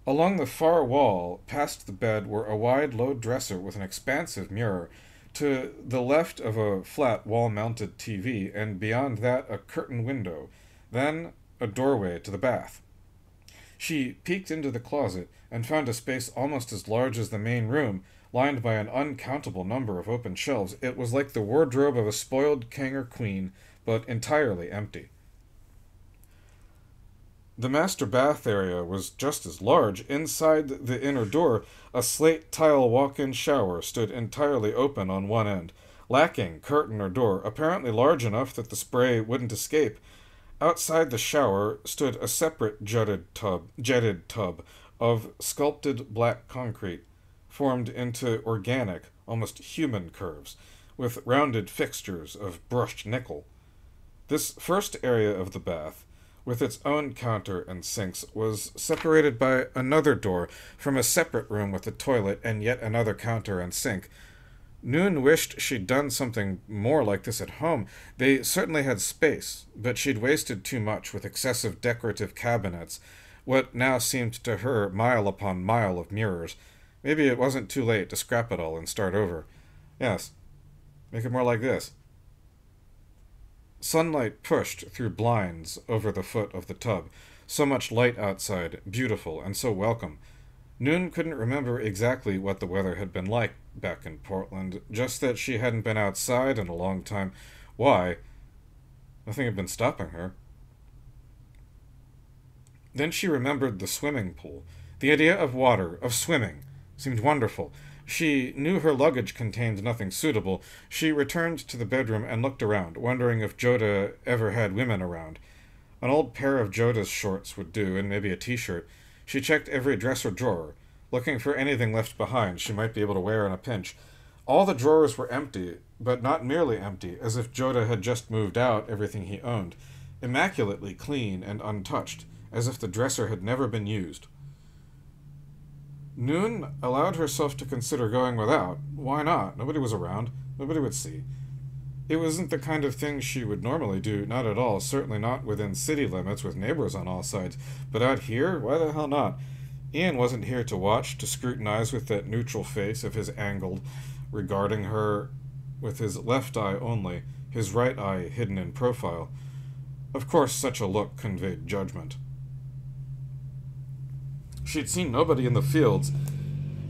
Along the far wall, past the bed, were a wide, low dresser with an expansive mirror, to the left of a flat wall-mounted TV, and beyond that a curtain window, then a doorway to the bath. She peeked into the closet and found a space almost as large as the main room, lined by an uncountable number of open shelves. It was like the wardrobe of a spoiled king or queen, but entirely empty. The master bath area was just as large. Inside the inner door, a slate tile walk-in shower stood entirely open on one end, lacking curtain or door, apparently large enough that the spray wouldn't escape. Outside the shower stood a separate jetted tub of sculpted black concrete, formed into organic, almost human curves, with rounded fixtures of brushed nickel. This first area of the bath, with its own counter and sinks, was separated by another door from a separate room with a toilet and yet another counter and sink. Noon wished she'd done something more like this at home. They certainly had space, but she'd wasted too much with excessive decorative cabinets, what now seemed to her mile upon mile of mirrors. Maybe it wasn't too late to scrap it all and start over. Yes, make it more like this. Sunlight pushed through blinds over the foot of the tub. So much light outside, beautiful and so welcome. Noon couldn't remember exactly what the weather had been like back in Portland, just that she hadn't been outside in a long time. Why? Nothing had been stopping her. Then she remembered the swimming pool. The idea of water, of swimming, seemed wonderful. She knew her luggage contained nothing suitable. She returned to the bedroom and looked around, wondering if Joda ever had women around. An old pair of Joda's shorts would do, and maybe a t-shirt. She checked every dresser drawer, looking for anything left behind she might be able to wear in a pinch. All the drawers were empty, but not merely empty, as if Joda had just moved out everything he owned. Immaculately clean and untouched, as if the dresser had never been used. Noon allowed herself to consider going without. Why not? Nobody was around. Nobody would see. It wasn't the kind of thing she would normally do, not at all, certainly not within city limits with neighbors on all sides. But out here, why the hell not? Ian wasn't here to watch, to scrutinize with that neutral face of his angled, regarding her with his left eye only, his right eye hidden in profile. Of course, such a look conveyed judgment. She'd seen nobody in the fields,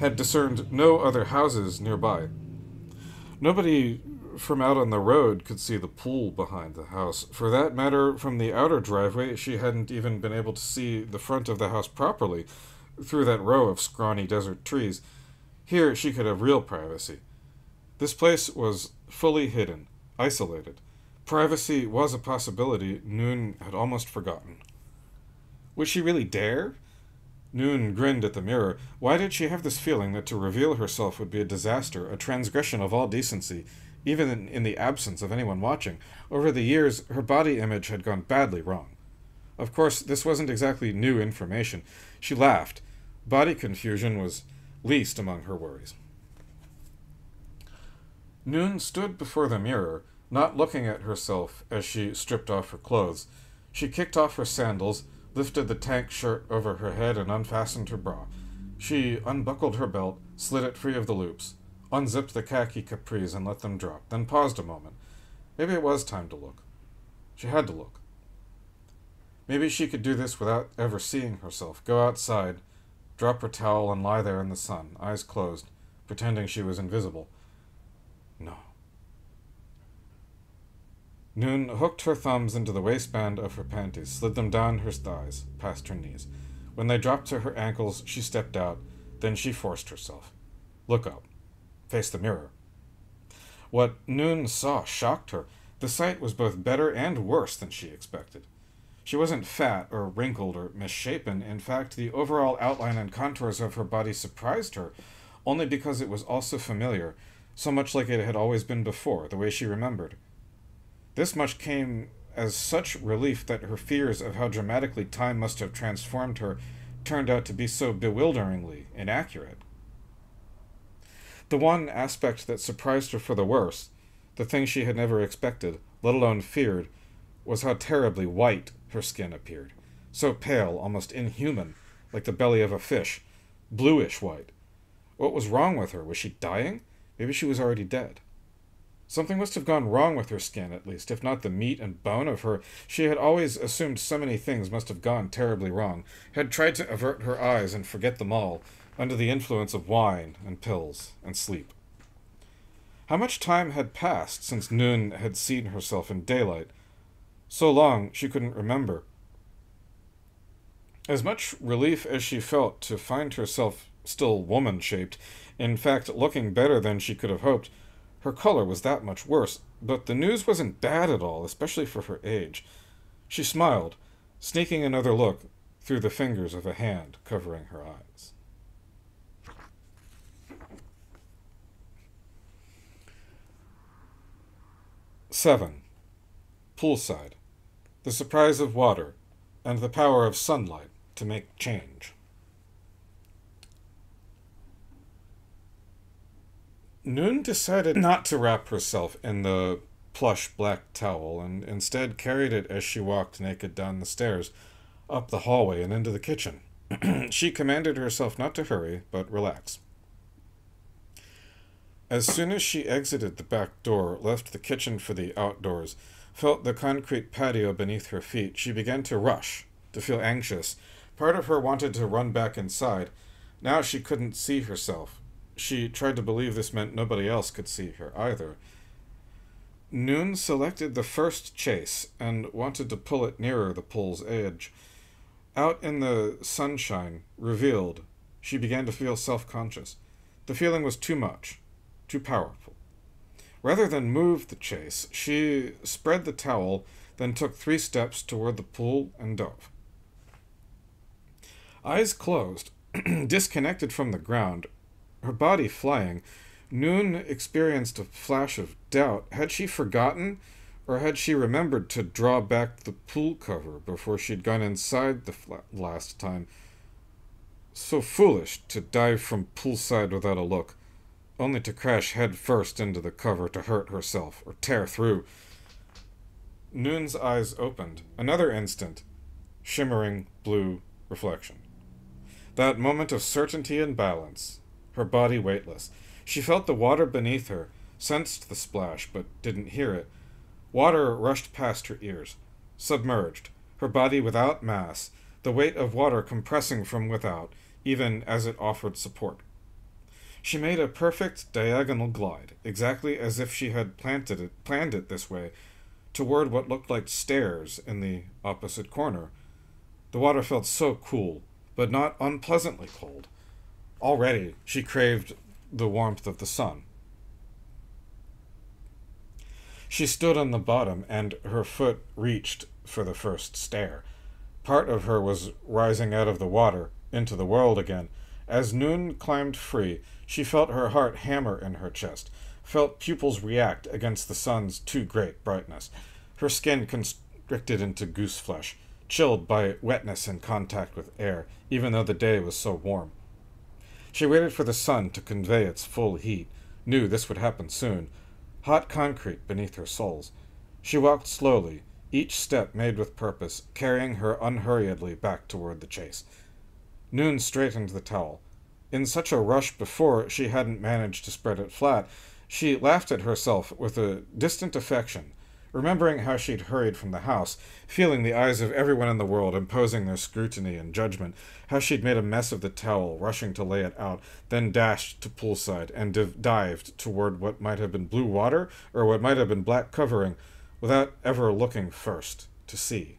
had discerned no other houses nearby. Nobody from out on the road could see the pool behind the house. For that matter, from the outer driveway, she hadn't even been able to see the front of the house properly, through that row of scrawny desert trees. Here she could have real privacy. This place was fully hidden, isolated. Privacy was a possibility Noon had almost forgotten. Would she really dare? Noon grinned at the mirror. Why did she have this feeling that to reveal herself would be a disaster, a transgression of all decency, even in the absence of anyone watching? Over the years, her body image had gone badly wrong. Of course, this wasn't exactly new information. She laughed. Body confusion was least among her worries. Noon stood before the mirror, not looking at herself as she stripped off her clothes. She kicked off her sandals, lifted the tank shirt over her head, and unfastened her bra. She unbuckled her belt, slid it free of the loops, unzipped the khaki capris and let them drop, then paused a moment. Maybe it was time to look. She had to look. Maybe she could do this without ever seeing herself. Go outside, drop her towel, and lie there in the sun, eyes closed, pretending she was invisible. No. Noon hooked her thumbs into the waistband of her panties, slid them down her thighs, past her knees. When they dropped to her ankles, she stepped out. Then she forced herself. Look up. Face the mirror. What Noon saw shocked her. The sight was both better and worse than she expected. She wasn't fat or wrinkled or misshapen. In fact, the overall outline and contours of her body surprised her, only because it was also familiar, so much like it had always been before, the way she remembered. This much came as such relief that her fears of how dramatically time must have transformed her turned out to be so bewilderingly inaccurate. The one aspect that surprised her for the worse, the thing she had never expected, let alone feared, was how terribly white her skin appeared. So pale, almost inhuman, like the belly of a fish, bluish white. What was wrong with her? Was she dying? Maybe she was already dead. Something must have gone wrong with her skin, at least, if not the meat and bone of her. She had always assumed so many things must have gone terribly wrong, had tried to avert her eyes and forget them all, under the influence of wine and pills and sleep. How much time had passed since Noon had seen herself in daylight? So long she couldn't remember. As much relief as she felt to find herself still woman-shaped, in fact looking better than she could have hoped, her color was that much worse, but the news wasn't bad at all, especially for her age. She smiled, sneaking another look through the fingers of a hand covering her eyes. Seven. Poolside. The surprise of water, and the power of sunlight to make change. Noon decided not to wrap herself in the plush black towel, and instead carried it as she walked naked down the stairs, up the hallway, and into the kitchen. She commanded herself not to hurry, but relax. As soon as she exited the back door, left the kitchen for the outdoors, felt the concrete patio beneath her feet, she began to rush, to feel anxious. Part of her wanted to run back inside. Now she couldn't see herself. She tried to believe this meant nobody else could see her either. Noon selected the first chase and wanted to pull it nearer the pool's edge. Out in the sunshine, revealed, she began to feel self-conscious. The feeling was too much, too powerful. Rather than move the chase, she spread the towel, then took 3 steps toward the pool and dove. Eyes closed, disconnected from the ground, her body flying, Noon experienced a flash of doubt. Had she forgotten, or had she remembered to draw back the pool cover before she'd gone inside the last time? So foolish to dive from poolside without a look, only to crash head first into the cover to hurt herself, or tear through. Noon's eyes opened. Another instant. Shimmering blue reflection. That moment of certainty and balance. Her body weightless. She felt the water beneath her, sensed the splash, but didn't hear it. Water rushed past her ears. Submerged. Her body without mass. The weight of water compressing from without, even as it offered support. She made a perfect diagonal glide, exactly as if she had planned it this way, toward what looked like stairs in the opposite corner. The water felt so cool, but not unpleasantly cold. Already she craved the warmth of the sun. She stood on the bottom, and her foot reached for the first stair. Part of her was rising out of the water, into the world again. As Noon climbed free, she felt her heart hammer in her chest, felt pupils react against the sun's too great brightness. Her skin constricted into goose flesh, chilled by wetness and contact with air, even though the day was so warm. She waited for the sun to convey its full heat, knew this would happen soon. Hot concrete beneath her soles. She walked slowly, each step made with purpose, carrying her unhurriedly back toward the chase. Noon straightened the towel. In such a rush before, she hadn't managed to spread it flat. She laughed at herself with a distant affection, remembering how she'd hurried from the house, feeling the eyes of everyone in the world imposing their scrutiny and judgment, how she'd made a mess of the towel, rushing to lay it out, then dashed to poolside and dived toward what might have been blue water or what might have been black covering, without ever looking first to see.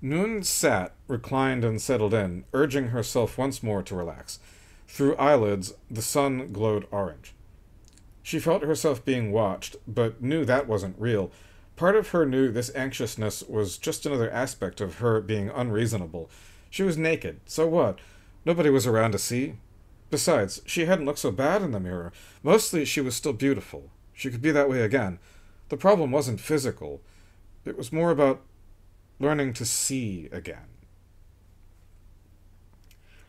Noon sat, reclined and settled in, urging herself once more to relax. Through eyelids, the sun glowed orange. She felt herself being watched, but knew that wasn't real. Part of her knew this anxiousness was just another aspect of her being unreasonable. She was naked, so what? Nobody was around to see. Besides, she hadn't looked so bad in the mirror. Mostly she was still beautiful. She could be that way again. The problem wasn't physical. It was more about learning to see again.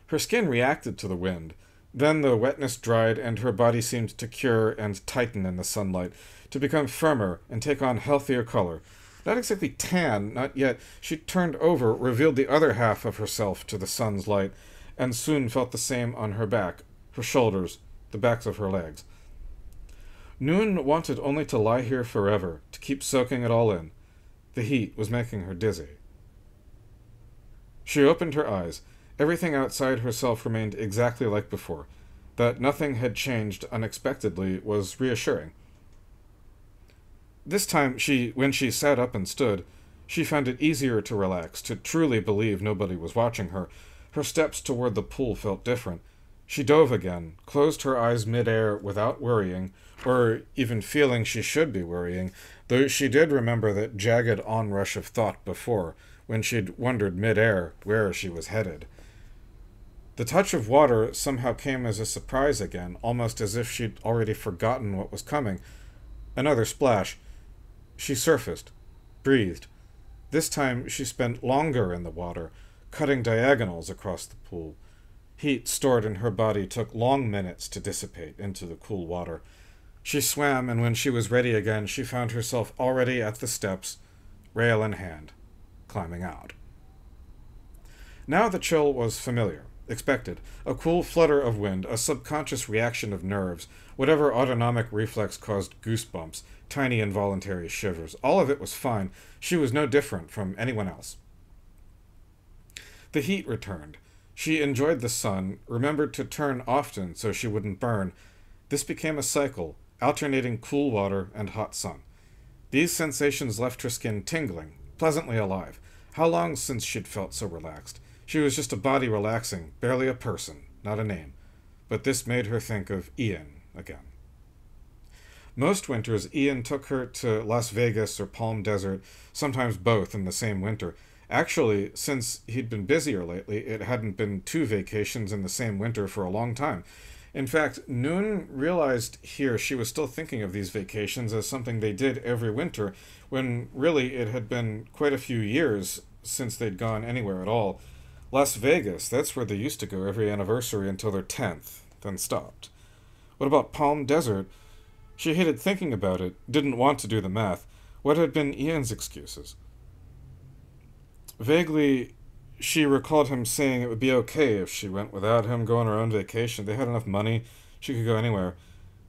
Her skin reacted to the wind. Then the wetness dried and her body seemed to cure and tighten in the sunlight, to become firmer and take on healthier color. Not exactly tan, not yet. She turned over, revealed the other half of herself to the sun's light, and soon felt the same on her back, her shoulders, the backs of her legs. Noon wanted only to lie here forever, to keep soaking it all in. The heat was making her dizzy. She opened her eyes. Everything outside herself remained exactly like before. That nothing had changed unexpectedly was reassuring. This time, when she sat up and stood, she found it easier to relax, to truly believe nobody was watching her. Her steps toward the pool felt different. She dove again, closed her eyes mid-air without worrying, or even feeling she should be worrying, though she did remember that jagged onrush of thought before, when she'd wondered mid-air where she was headed. The touch of water somehow came as a surprise again, almost as if she'd already forgotten what was coming. Another splash. She surfaced, breathed. This time she spent longer in the water, cutting diagonals across the pool. Heat stored in her body took long minutes to dissipate into the cool water. She swam, and when she was ready again, she found herself already at the steps, rail in hand, climbing out. Now the chill was familiar. Expected. A cool flutter of wind, a subconscious reaction of nerves, whatever autonomic reflex caused goosebumps, tiny involuntary shivers. All of it was fine. She was no different from anyone else. The heat returned. She enjoyed the sun, remembered to turn often so she wouldn't burn. This became a cycle, alternating cool water and hot sun. These sensations left her skin tingling, pleasantly alive. How long since she'd felt so relaxed? She was just a body relaxing, barely a person, not a name. But this made her think of Ian again. Most winters, Ian took her to Las Vegas or Palm Desert, sometimes both in the same winter. Actually, since he'd been busier lately, it hadn't been 2 vacations in the same winter for a long time. In fact, Noon realized here she was still thinking of these vacations as something they did every winter, when really it had been quite a few years since they'd gone anywhere at all. Las Vegas, that's where they used to go every anniversary until their 10th, then stopped. What about Palm Desert? She hated thinking about it, didn't want to do the math. What had been Ian's excuses? Vaguely, she recalled him saying it would be okay if she went without him, go on her own vacation. They had enough money. She could go anywhere.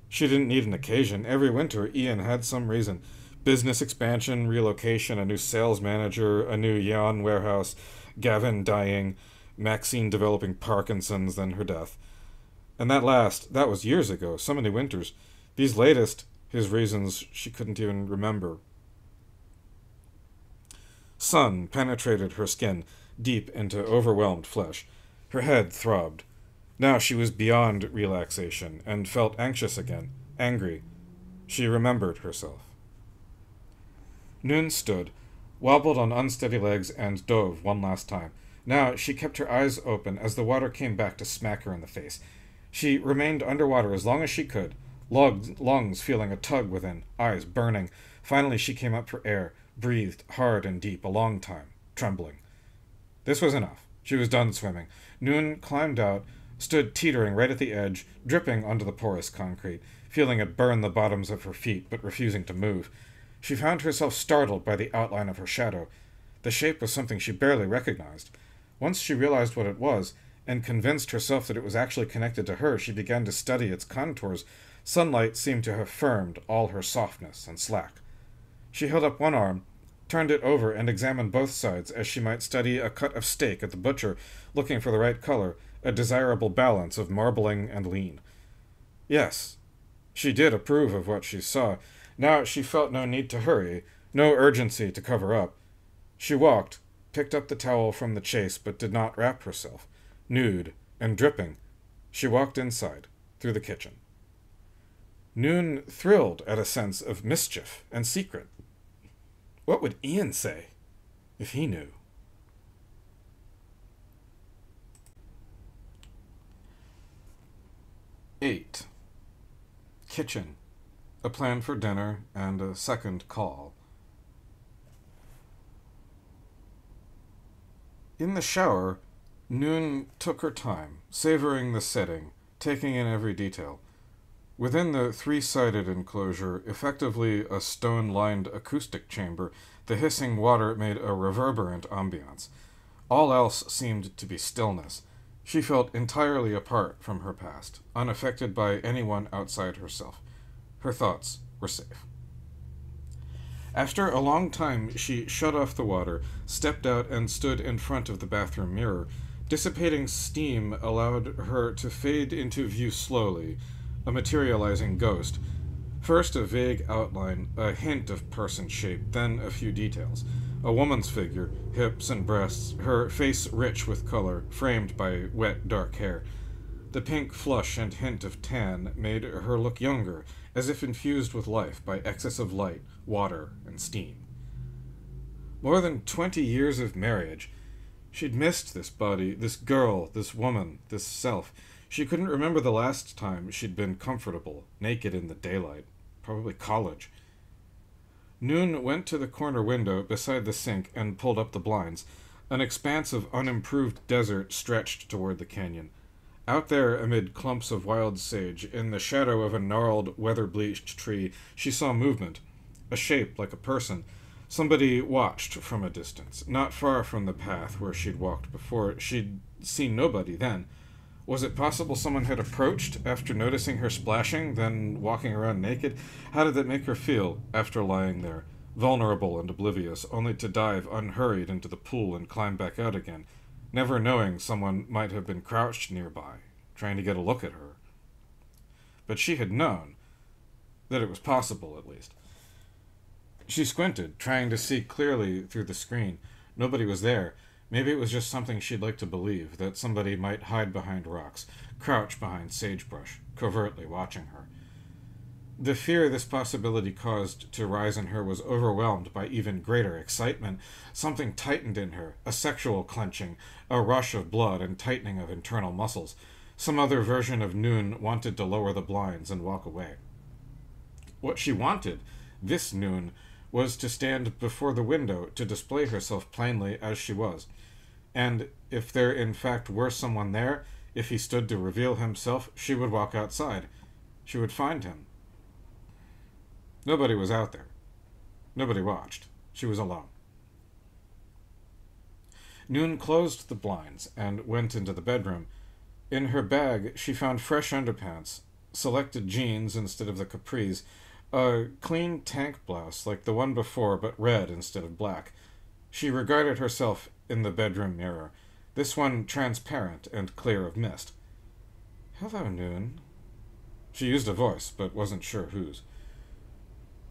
She didn't need an occasion. Every winter, Ian had some reason. Business expansion, relocation, a new sales manager, a new yawn warehouse, Gavin dying, Maxine developing Parkinson's, then her death. And that was years ago, so many winters. These latest, his reasons, she couldn't even remember. Sun penetrated her skin, deep into overwhelmed flesh. Her head throbbed. Now she was beyond relaxation, and felt anxious again, angry. She remembered herself. Noon stood, wobbled on unsteady legs, and dove one last time. Now she kept her eyes open as the water came back to smack her in the face. She remained underwater as long as she could, lungs feeling a tug within, eyes burning. Finally she came up for air, breathed hard and deep, a long time, trembling. This was enough. She was done swimming. Noon climbed out, stood teetering right at the edge, dripping onto the porous concrete, feeling it burn the bottoms of her feet, but refusing to move. She found herself startled by the outline of her shadow. The shape was something she barely recognized. Once she realized what it was, and convinced herself that it was actually connected to her, she began to study its contours. Sunlight seemed to have firmed all her softness and slack. She held up one arm, turned it over, and examined both sides as she might study a cut of steak at the butcher, looking for the right color, a desirable balance of marbling and lean. Yes, she did approve of what she saw. Now she felt no need to hurry, no urgency to cover up. She walked, picked up the towel from the chase, but did not wrap herself. Nude and dripping, she walked inside, through the kitchen. Noon thrilled at a sense of mischief and secret. What would Ian say if he knew? Eight. Kitchen. A plan for dinner and a second call. In the shower, Noon took her time, savoring the setting, taking in every detail. Within the three-sided enclosure, effectively a stone-lined acoustic chamber, the hissing water made a reverberant ambiance. All else seemed to be stillness. She felt entirely apart from her past, unaffected by anyone outside herself. Her thoughts were safe. After a long time, she shut off the water, stepped out, and stood in front of the bathroom mirror. Dissipating steam allowed her to fade into view slowly, a materializing ghost. First a vague outline, a hint of person shape, then a few details. A woman's figure, hips and breasts, her face rich with color, framed by wet dark hair. The pink flush and hint of tan made her look younger, as if infused with life by excess of light, water, and steam. More than 20 years of marriage. She'd missed this body, this girl, this woman, this self. She couldn't remember the last time she'd been comfortable, naked in the daylight. Probably college. Noon went to the corner window beside the sink and pulled up the blinds. An expanse of unimproved desert stretched toward the canyon. Out there, amid clumps of wild sage, in the shadow of a gnarled, weather-bleached tree, she saw movement. A shape like a person. Somebody watched from a distance, not far from the path where she'd walked before. She'd seen nobody then. Was it possible someone had approached after noticing her splashing, then walking around naked? How did that make her feel after lying there, vulnerable and oblivious, only to dive unhurried into the pool and climb back out again, never knowing someone might have been crouched nearby, trying to get a look at her? But she had known that it was possible, at least. She squinted, trying to see clearly through the screen. Nobody was there. Maybe it was just something she'd like to believe, that somebody might hide behind rocks, crouch behind sagebrush, covertly watching her. The fear this possibility caused to rise in her was overwhelmed by even greater excitement. Something tightened in her, a sexual clenching, a rush of blood and tightening of internal muscles. Some other version of Noon wanted to lower the blinds and walk away. What she wanted, this Noon, was to stand before the window to display herself plainly as she was. And if there in fact were someone there, if he stood to reveal himself, she would walk outside. She would find him. Nobody was out there. Nobody watched. She was alone. Noon closed the blinds and went into the bedroom. In her bag, she found fresh underpants, selected jeans instead of the capris, a clean tank blouse like the one before but red instead of black. She regarded herself in the bedroom mirror, this one transparent and clear of mist. "Hello, Noon." She used a voice, but wasn't sure whose.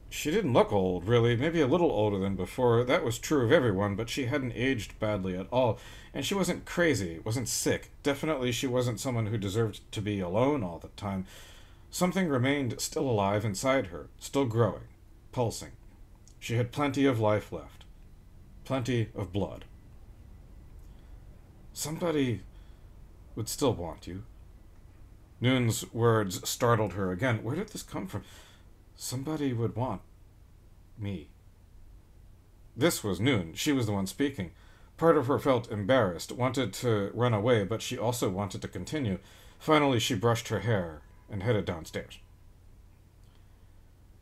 She didn't look old, really, maybe a little older than before. That was true of everyone, but she hadn't aged badly at all, and she wasn't crazy, wasn't sick. Definitely she wasn't someone who deserved to be alone all the time. Something remained still alive inside her, still growing, pulsing. She had plenty of life left. Plenty of blood. Somebody would still want you. Noon's words startled her again. Where did this come from? Somebody would want me. This was Noon. She was the one speaking. Part of her felt embarrassed, wanted to run away, but she also wanted to continue. Finally, she brushed her hair and headed downstairs.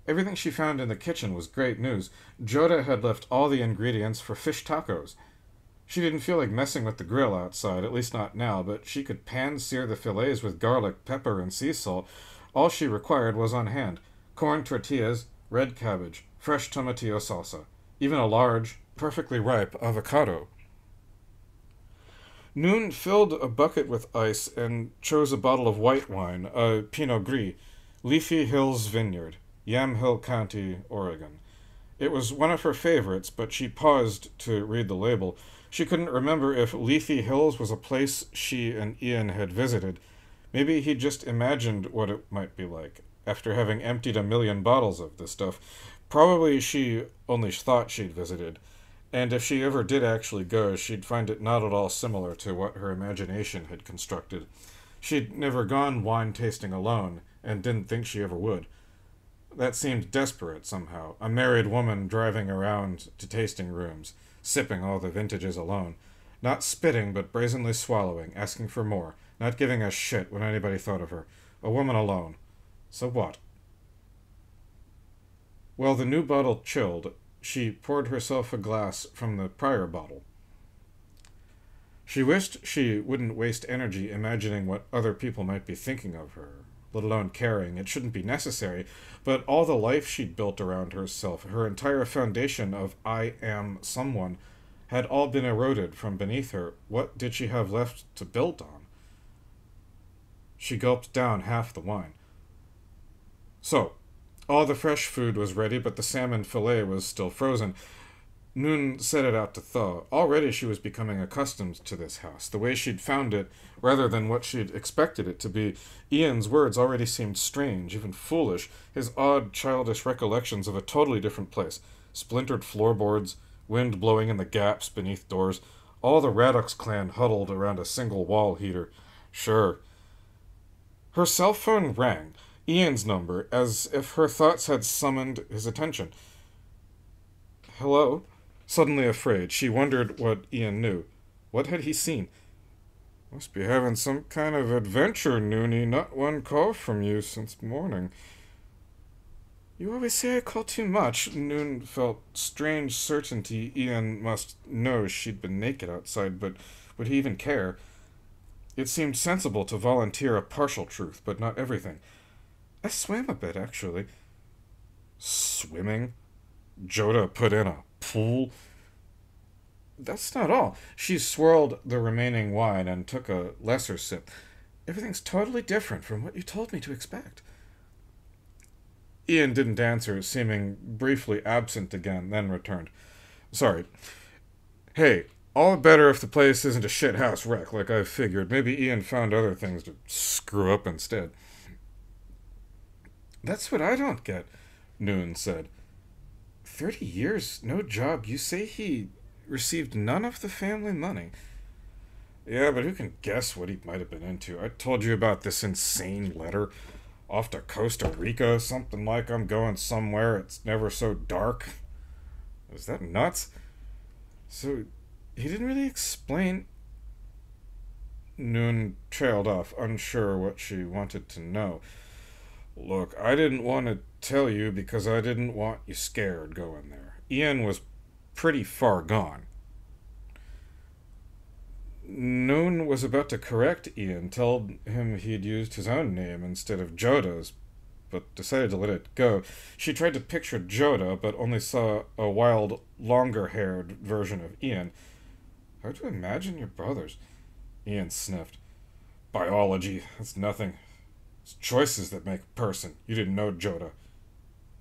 Everything she found in the kitchen was great news. Joda had left all the ingredients for fish tacos. She didn't feel like messing with the grill outside, at least not now, but she could pan-sear the fillets with garlic, pepper, and sea salt. All she required was on hand: corn tortillas, red cabbage, fresh tomatillo salsa, even a large, perfectly ripe avocado. Noon filled a bucket with ice and chose a bottle of white wine, a Pinot Gris, Leafy Hills Vineyard, Yamhill County, Oregon. It was one of her favorites, but she paused to read the label. She couldn't remember if Leafy Hills was a place she and Ian had visited. Maybe he'd just imagined what it might be like, after having emptied a million bottles of the stuff. Probably she only thought she'd visited, and if she ever did actually go, she'd find it not at all similar to what her imagination had constructed. She'd never gone wine tasting alone, and didn't think she ever would. That seemed desperate somehow. A married woman driving around to tasting rooms, sipping all the vintages alone. Not spitting, but brazenly swallowing, asking for more, not giving a shit when anybody thought of her. A woman alone. So what? While the new bottle chilled, she poured herself a glass from the prior bottle. She wished she wouldn't waste energy imagining what other people might be thinking of her, let alone caring. It shouldn't be necessary, but all the life she'd built around herself, her entire foundation of I am someone, had all been eroded from beneath her. What did she have left to build on? She gulped down half the wine. So, all the fresh food was ready, but the salmon fillet was still frozen. Noon set it out to thaw. Already she was becoming accustomed to this house, the way she'd found it, rather than what she'd expected it to be. Ian's words already seemed strange, even foolish, his odd, childish recollections of a totally different place. Splintered floorboards, wind blowing in the gaps beneath doors, all the Raddox clan huddled around a single wall heater. Sure. Her cell phone rang, Ian's number, as if her thoughts had summoned his attention. Hello? Suddenly afraid, she wondered what Ian knew. What had he seen? Must be having some kind of adventure, Noonie. Not one call from you since morning. You always say I call too much. Noon felt strange certainty Ian must know she'd been naked outside, but would he even care? It seemed sensible to volunteer a partial truth, but not everything. I swam a bit, actually. Swimming? Joda put in a pool? That's not all. She swirled the remaining wine and took a lesser sip. Everything's totally different from what you told me to expect. Ian didn't answer, seeming briefly absent again, then returned. Sorry. Hey, all better if the place isn't a shithouse wreck like I figured. Maybe Ian found other things to screw up instead. That's what I don't get, Noon said. 30 years, no job. You say he received none of the family money. Yeah, but who can guess what he might have been into? I told you about this insane letter. Off to Costa Rica, something like I'm going somewhere it's never so dark. Is that nuts? So, he didn't really explain. Noon trailed off, unsure what she wanted to know. Look, I didn't want to tell you because I didn't want you scared going there. Ian was pretty far gone. Noon was about to correct Ian, tell him he'd used his own name instead of Joda's, but decided to let it go. She tried to picture Joda, but only saw a wild, longer-haired version of Ian. Hard to imagine your brothers. Ian sniffed. Biology, that's nothing. It's choices that make a person. You didn't know Joda.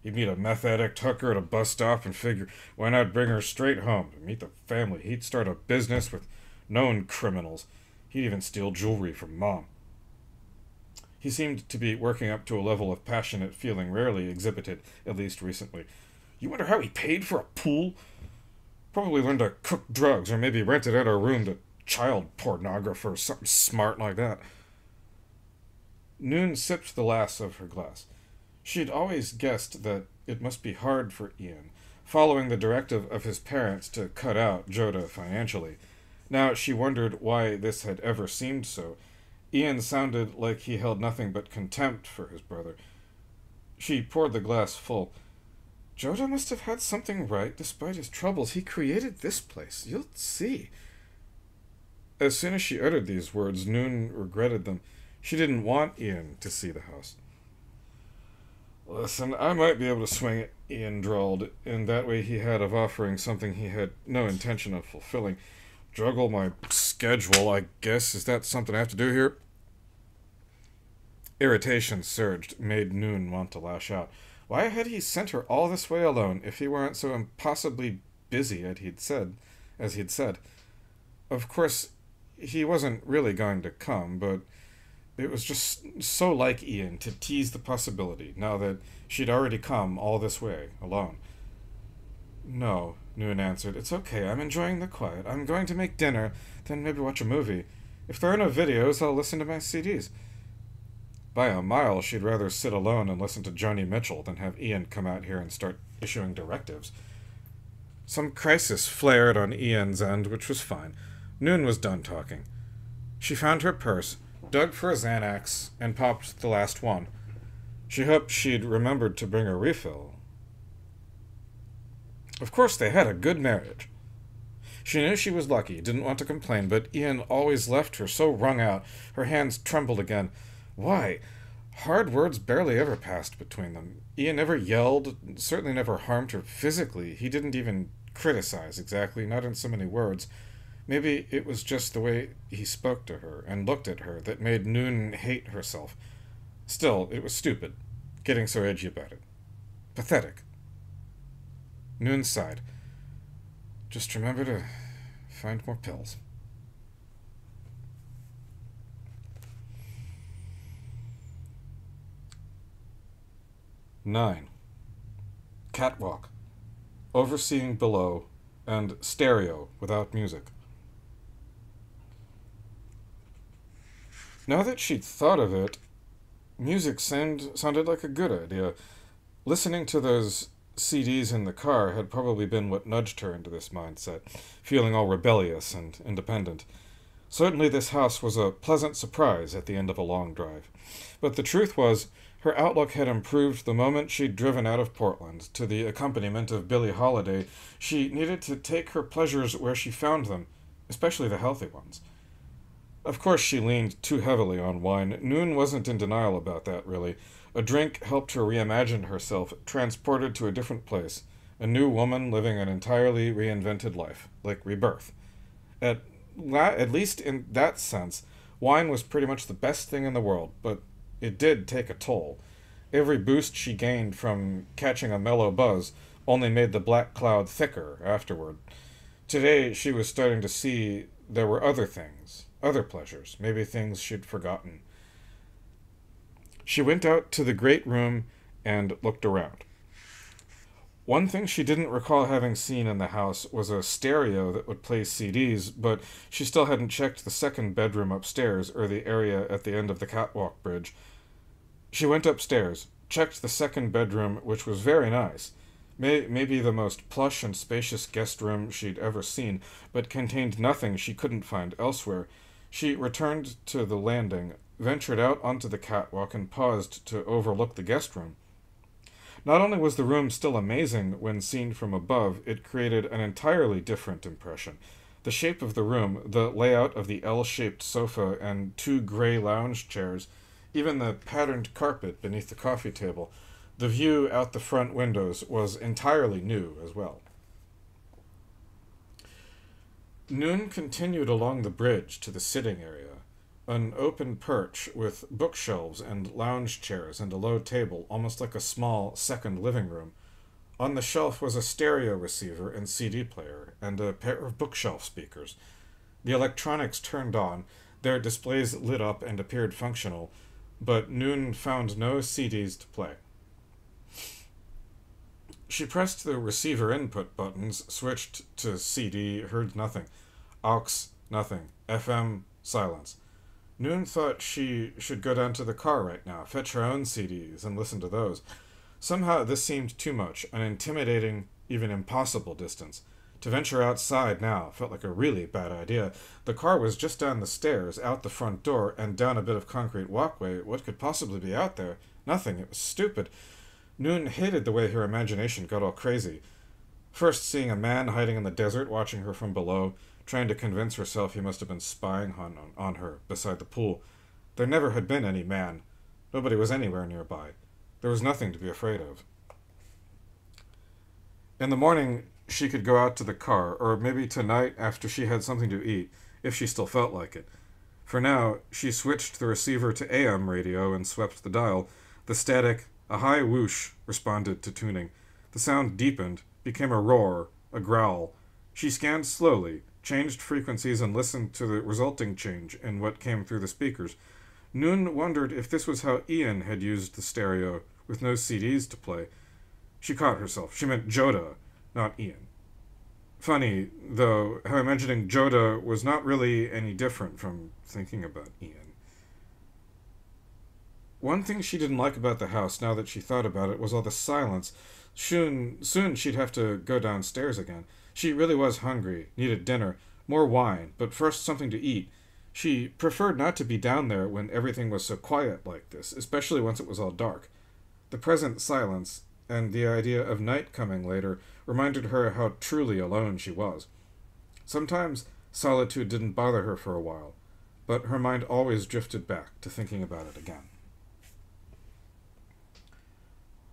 He'd meet a meth addict hooker at a bus stop and figure, why not bring her straight home to meet the family? He'd start a business with known criminals. He'd even steal jewelry from Mom. He seemed to be working up to a level of passionate feeling rarely exhibited, at least recently. You wonder how he paid for a pool? Probably learned to cook drugs, or maybe rented out a room to child pornographer or something smart like that. Noon sipped the last of her glass. She'd always guessed that it must be hard for Ian, following the directive of his parents to cut out Joda financially. Now she wondered why this had ever seemed so. Ian sounded like he held nothing but contempt for his brother. She poured the glass full. Joda must have had something right despite his troubles. He created this place. You'll see. As soon as she uttered these words, Noon regretted them. She didn't want Ian to see the house. Listen, I might be able to swing it, Ian drawled, in that way he had of offering something he had no intention of fulfilling. Juggle my schedule, I guess. Is that something I have to do here? Irritation surged, made Noon want to lash out. Why had he sent her all this way alone if he weren't so impossibly busy as he'd said? Of course, he wasn't really going to come, but it was just so like Ian to tease the possibility, now that she'd already come all this way, alone. No, Noon answered. It's okay, I'm enjoying the quiet. I'm going to make dinner, then maybe watch a movie. If there are no videos, I'll listen to my CDs. By a mile, she'd rather sit alone and listen to Joni Mitchell than have Ian come out here and start issuing directives. Some crisis flared on Ian's end, which was fine. Noon was done talking. She found her purse, dug for a Xanax, and popped the last one. She hoped she'd remembered to bring a refill. Of course, they had a good marriage. She knew she was lucky, didn't want to complain, but Ian always left her so wrung out. Her hands trembled again. Why? Hard words barely ever passed between them. Ian never yelled, certainly never harmed her physically. He didn't even criticize exactly, not in so many words. Maybe it was just the way he spoke to her and looked at her that made Noon hate herself. Still, it was stupid, getting so edgy about it. Pathetic. Noon sighed. Just remember to find more pills. 9. Catwalk. Overseeing below, and stereo without music. Now that she'd thought of it, music sounded like a good idea. Listening to those CDs in the car had probably been what nudged her into this mindset, feeling all rebellious and independent. Certainly this house was a pleasant surprise at the end of a long drive. But the truth was, her outlook had improved the moment she'd driven out of Portland. To the accompaniment of Billie Holiday, she needed to take her pleasures where she found them, especially the healthy ones. Of course she leaned too heavily on wine. Noon wasn't in denial about that, really. A drink helped her reimagine herself, transported to a different place. A new woman living an entirely reinvented life, like rebirth. At least in that sense, wine was pretty much the best thing in the world, but it did take a toll. Every boost she gained from catching a mellow buzz only made the black cloud thicker afterward. Today she was starting to see there were other things, other pleasures, maybe things she'd forgotten. She went out to the great room and looked around. One thing she didn't recall having seen in the house was a stereo that would play CDs, but she still hadn't checked the second bedroom upstairs or the area at the end of the catwalk bridge. She went upstairs, checked the second bedroom, which was very nice. Maybe the most plush and spacious guest room she'd ever seen, but contained nothing she couldn't find elsewhere. She returned to the landing, ventured out onto the catwalk, and paused to overlook the guest room. Not only was the room still amazing when seen from above, it created an entirely different impression. The shape of the room, the layout of the L-shaped sofa and 2 gray lounge chairs, even the patterned carpet beneath the coffee table, the view out the front windows was entirely new as well. Noon continued along the bridge to the sitting area, an open perch with bookshelves and lounge chairs and a low table, almost like a small second living room. On the shelf was a stereo receiver and CD player, and a pair of bookshelf speakers. The electronics turned on, their displays lit up and appeared functional, but Noon found no CDs to play. She pressed the receiver input buttons, switched to CD, heard nothing. AUX, nothing. FM, silence. Noon thought she should go down to the car right now, fetch her own CDs, and listen to those. Somehow this seemed too much, an intimidating, even impossible distance. To venture outside now felt like a really bad idea. The car was just down the stairs, out the front door, and down a bit of concrete walkway. What could possibly be out there? Nothing. It was stupid. Noon hated the way her imagination got all crazy. First seeing a man hiding in the desert, watching her from below, trying to convince herself he must have been spying on her beside the pool. There never had been any man. Nobody was anywhere nearby. There was nothing to be afraid of. In the morning, she could go out to the car, or maybe tonight after she had something to eat, if she still felt like it. For now, she switched the receiver to AM radio and swept the dial. The static, a high whoosh, responded to tuning. The sound deepened, became a roar, a growl. She scanned slowly, changed frequencies, and listened to the resulting change in what came through the speakers. Noon wondered if this was how Ian had used the stereo, with no CDs to play. She caught herself. She meant Joda, not Ian. Funny, though, how imagining Joda was not really any different from thinking about Ian. One thing she didn't like about the house, now that she thought about it, was all the silence. Soon she'd have to go downstairs again. She really was hungry, needed dinner, more wine, but first something to eat. She preferred not to be down there when everything was so quiet like this, especially once it was all dark. The present silence, and the idea of night coming later, reminded her how truly alone she was. Sometimes solitude didn't bother her for a while, but her mind always drifted back to thinking about it again.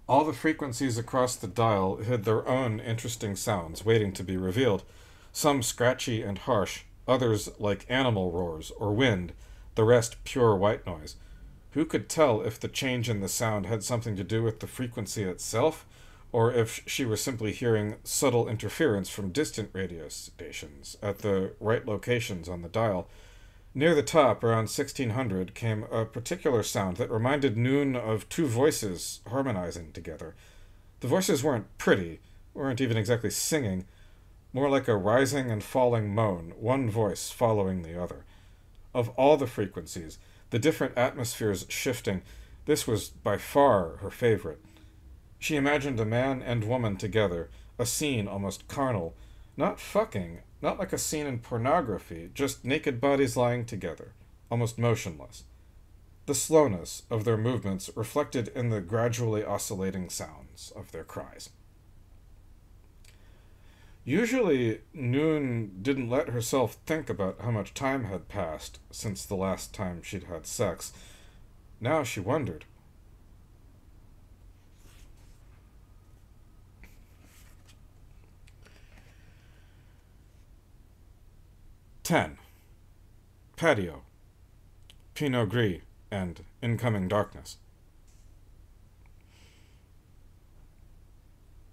All the frequencies across the dial hid their own interesting sounds, waiting to be revealed. Some scratchy and harsh, others like animal roars or wind, the rest pure white noise. Who could tell if the change in the sound had something to do with the frequency itself, or if she was simply hearing subtle interference from distant radio stations at the right locations on the dial? Near the top, around 1600, came a particular sound that reminded Noon of two voices harmonizing together. The voices weren't pretty, weren't even exactly singing, more like a rising and falling moan, one voice following the other. Of all the frequencies, the different atmospheres shifting, this was by far her favorite. She imagined a man and woman together, a scene almost carnal, not fucking, not like a scene in pornography, just naked bodies lying together, almost motionless. The slowness of their movements reflected in the gradually oscillating sounds of their cries. Usually, Noon didn't let herself think about how much time had passed since the last time she'd had sex. Now she wondered. Ten. Patio. Pinot Gris and incoming darkness.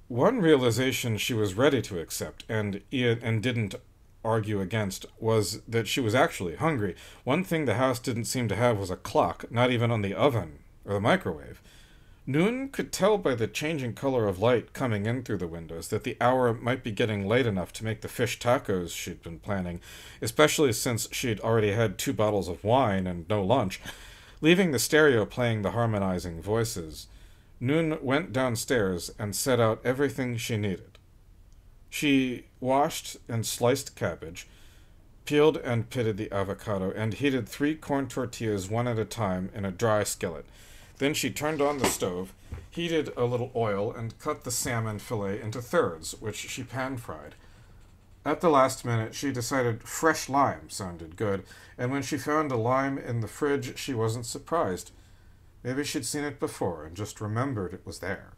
One realization she was ready to accept and didn't argue against was that she was actually hungry. One thing the house didn't seem to have was a clock, not even on the oven or the microwave. Noon could tell by the changing color of light coming in through the windows that the hour might be getting late enough to make the fish tacos she'd been planning, especially since she'd already had 2 bottles of wine and no lunch. Leaving the stereo playing the harmonizing voices, Noon went downstairs and set out everything she needed. She washed and sliced cabbage, peeled and pitted the avocado, and heated 3 corn tortillas one at a time in a dry skillet. Then she turned on the stove, heated a little oil, and cut the salmon fillet into thirds, which she pan-fried. At the last minute, she decided fresh lime sounded good, and when she found a lime in the fridge, she wasn't surprised. Maybe she'd seen it before and just remembered it was there.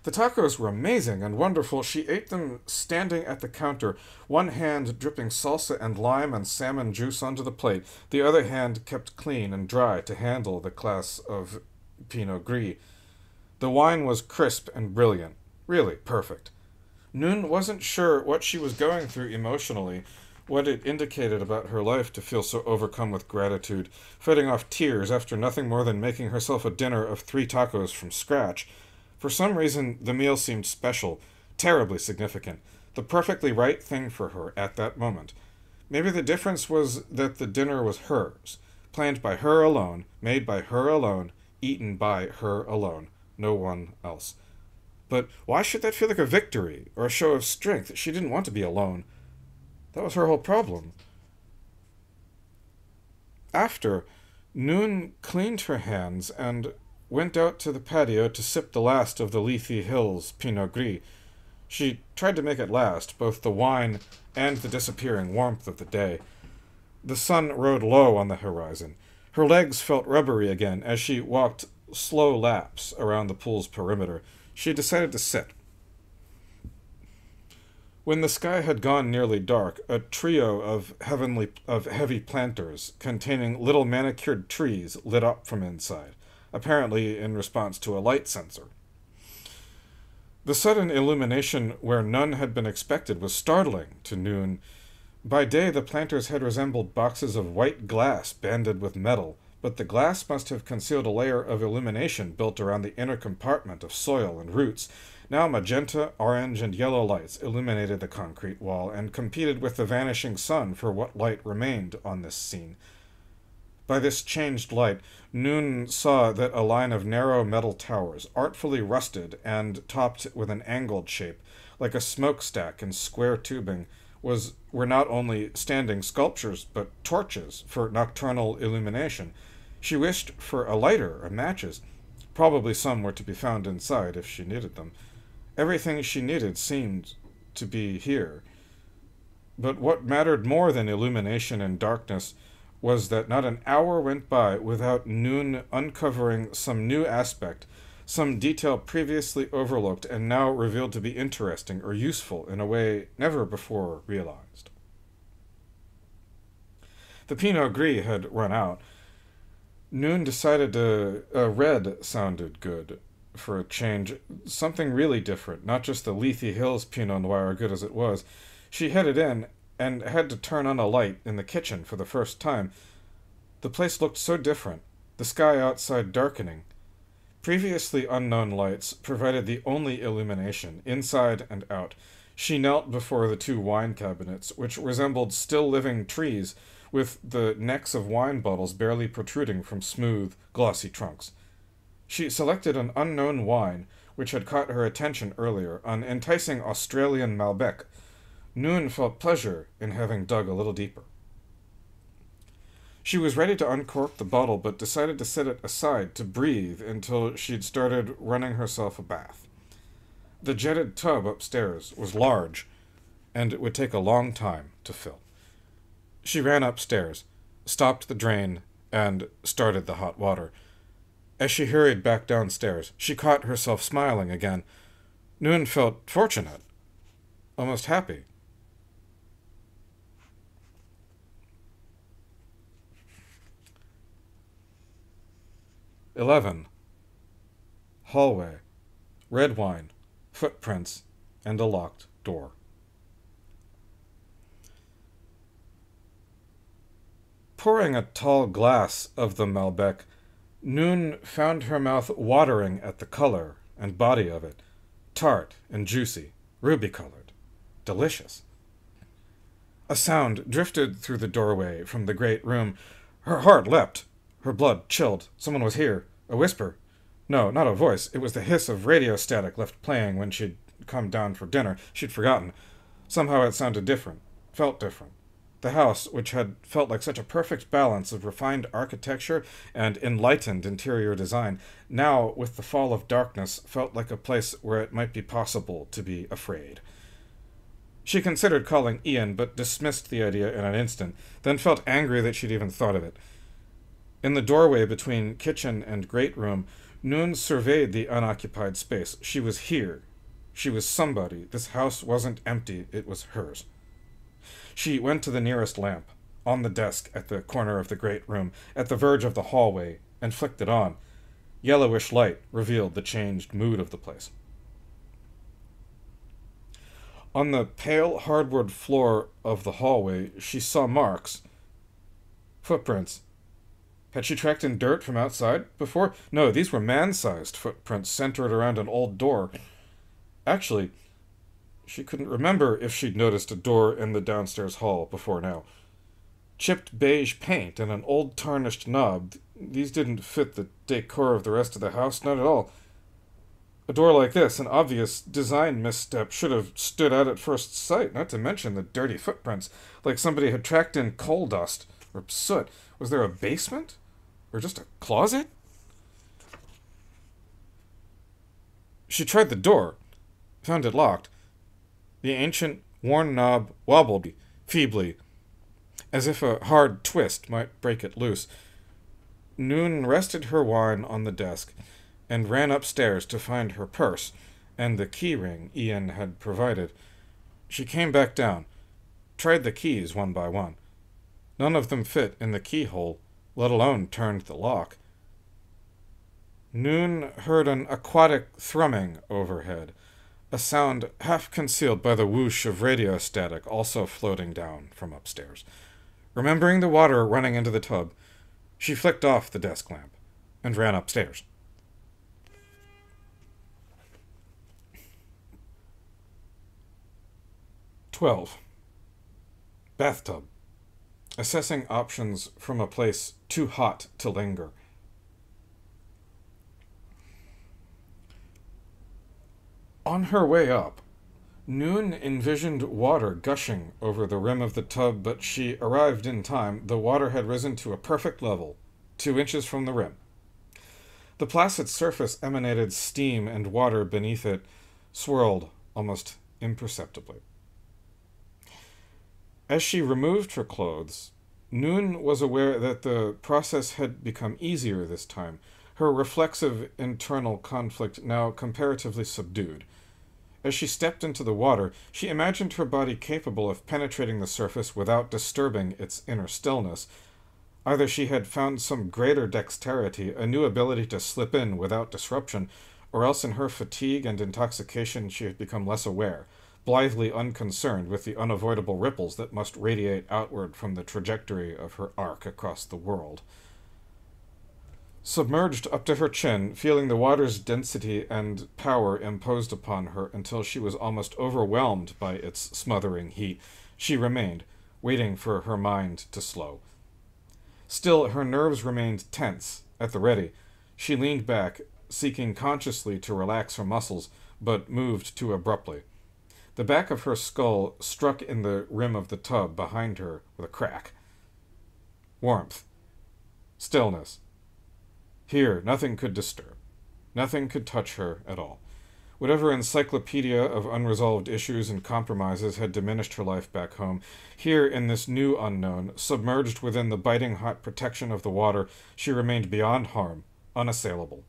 The tacos were amazing and wonderful. She ate them standing at the counter, one hand dripping salsa and lime and salmon juice onto the plate, the other hand kept clean and dry to handle the glass of Pinot Gris. The wine was crisp and brilliant, really perfect. Noon wasn't sure what she was going through emotionally, what it indicated about her life to feel so overcome with gratitude, fighting off tears after nothing more than making herself a dinner of 3 tacos from scratch. For some reason, the meal seemed special, terribly significant, the perfectly right thing for her at that moment. Maybe the difference was that the dinner was hers, planned by her alone, made by her alone, eaten by her alone, no one else. But why should that feel like a victory, or a show of strength? She didn't want to be alone. That was her whole problem. After, Noon cleaned her hands and went out to the patio to sip the last of the Lethe Hills Pinot Gris. She tried to make it last, both the wine and the disappearing warmth of the day. The sun rode low on the horizon. Her legs felt rubbery again as she walked slow laps around the pool's perimeter, she decided to sit. When the sky had gone nearly dark, a trio of heavy planters containing little manicured trees lit up from inside, apparently in response to a light sensor. The sudden illumination where none had been expected was startling to Noon. By day, the planters had resembled boxes of white glass banded with metal, but the glass must have concealed a layer of illumination built around the inner compartment of soil and roots. Now magenta, orange, and yellow lights illuminated the concrete wall and competed with the vanishing sun for what light remained on this scene. By this changed light, Noon saw that a line of narrow metal towers, artfully rusted and topped with an angled shape, like a smokestack in square tubing, were not only standing sculptures, but torches for nocturnal illumination. She wished for a lighter or matches. Probably some were to be found inside if she needed them. Everything she needed seemed to be here. But what mattered more than illumination and darkness was that not an hour went by without Noon uncovering some new aspect, some detail previously overlooked and now revealed to be interesting or useful in a way never before realized. The Pinot Gris had run out. Noon decided a red sounded good for a change, something really different, not just the Lethe Hills Pinot Noir, good as it was. She headed in and had to turn on a light in the kitchen for the first time. The place looked so different, the sky outside darkening. Previously unknown lights provided the only illumination, inside and out. She knelt before the two wine cabinets, which resembled still-living trees, with the necks of wine bottles barely protruding from smooth, glossy trunks. She selected an unknown wine, which had caught her attention earlier, an enticing Australian Malbec. Noon felt pleasure in having dug a little deeper. She was ready to uncork the bottle, but decided to set it aside to breathe until she'd started running herself a bath. The jetted tub upstairs was large, and it would take a long time to fill. She ran upstairs, stopped the drain, and started the hot water. As she hurried back downstairs, she caught herself smiling again. Noon felt fortunate, almost happy. 11. Hallway. Red wine. Footprints. And a locked door. Pouring a tall glass of the Malbec, Noon found her mouth watering at the color and body of it. Tart and juicy, ruby-colored. Delicious. A sound drifted through the doorway from the great room. Her heart leapt. Her blood chilled. Someone was here. A whisper. No, not a voice. It was the hiss of radio static left playing when she'd come down for dinner. She'd forgotten. Somehow it sounded different. Felt different. The house, which had felt like such a perfect balance of refined architecture and enlightened interior design, now, with the fall of darkness, felt like a place where it might be possible to be afraid. She considered calling Ian, but dismissed the idea in an instant, then felt angry that she'd even thought of it. In the doorway between kitchen and great room, Noon surveyed the unoccupied space. She was here. She was somebody. This house wasn't empty. It was hers. She went to the nearest lamp, on the desk at the corner of the great room, at the verge of the hallway, and flicked it on. Yellowish light revealed the changed mood of the place. On the pale hardwood floor of the hallway, she saw marks. Footprints. Had she tracked in dirt from outside before? No, these were man-sized footprints centered around an old door. Actually, she couldn't remember if she'd noticed a door in the downstairs hall before now. Chipped beige paint and an old tarnished knob. These didn't fit the decor of the rest of the house, not at all. A door like this, an obvious design misstep, should have stood out at first sight, not to mention the dirty footprints, like somebody had tracked in coal dust or soot. Was there a basement? Or just a closet? She tried the door, found it locked. The ancient, worn knob wobbled feebly, as if a hard twist might break it loose. Noon rested her wine on the desk and ran upstairs to find her purse and the key ring Ian had provided. She came back down, tried the keys one by one. None of them fit in the keyhole, let alone turned the lock. Noon heard an aquatic thrumming overhead, a sound half concealed by the whoosh of radio static also floating down from upstairs. Remembering the water running into the tub, she flicked off the desk lamp and ran upstairs. Bathtub. Assessing options from a place too hot to linger. On her way up, Noon envisioned water gushing over the rim of the tub, but she arrived in time. The water had risen to a perfect level, 2 inches from the rim. The placid surface emanated steam, and water beneath it swirled almost imperceptibly. As she removed her clothes, Noon was aware that the process had become easier this time, her reflexive internal conflict now comparatively subdued. As she stepped into the water, she imagined her body capable of penetrating the surface without disturbing its inner stillness. Either she had found some greater dexterity, a new ability to slip in without disruption, or else in her fatigue and intoxication she had become less aware, blithely unconcerned with the unavoidable ripples that must radiate outward from the trajectory of her arc across the world. Submerged up to her chin, feeling the water's density and power imposed upon her until she was almost overwhelmed by its smothering heat, she remained, waiting for her mind to slow. Still, her nerves remained tense, at the ready. She leaned back, seeking consciously to relax her muscles, but moved too abruptly. The back of her skull struck in the rim of the tub behind her with a crack. Warmth. Stillness. Here, nothing could disturb. Nothing could touch her at all. Whatever encyclopedia of unresolved issues and compromises had diminished her life back home, here in this new unknown, submerged within the biting hot protection of the water, she remained beyond harm, unassailable.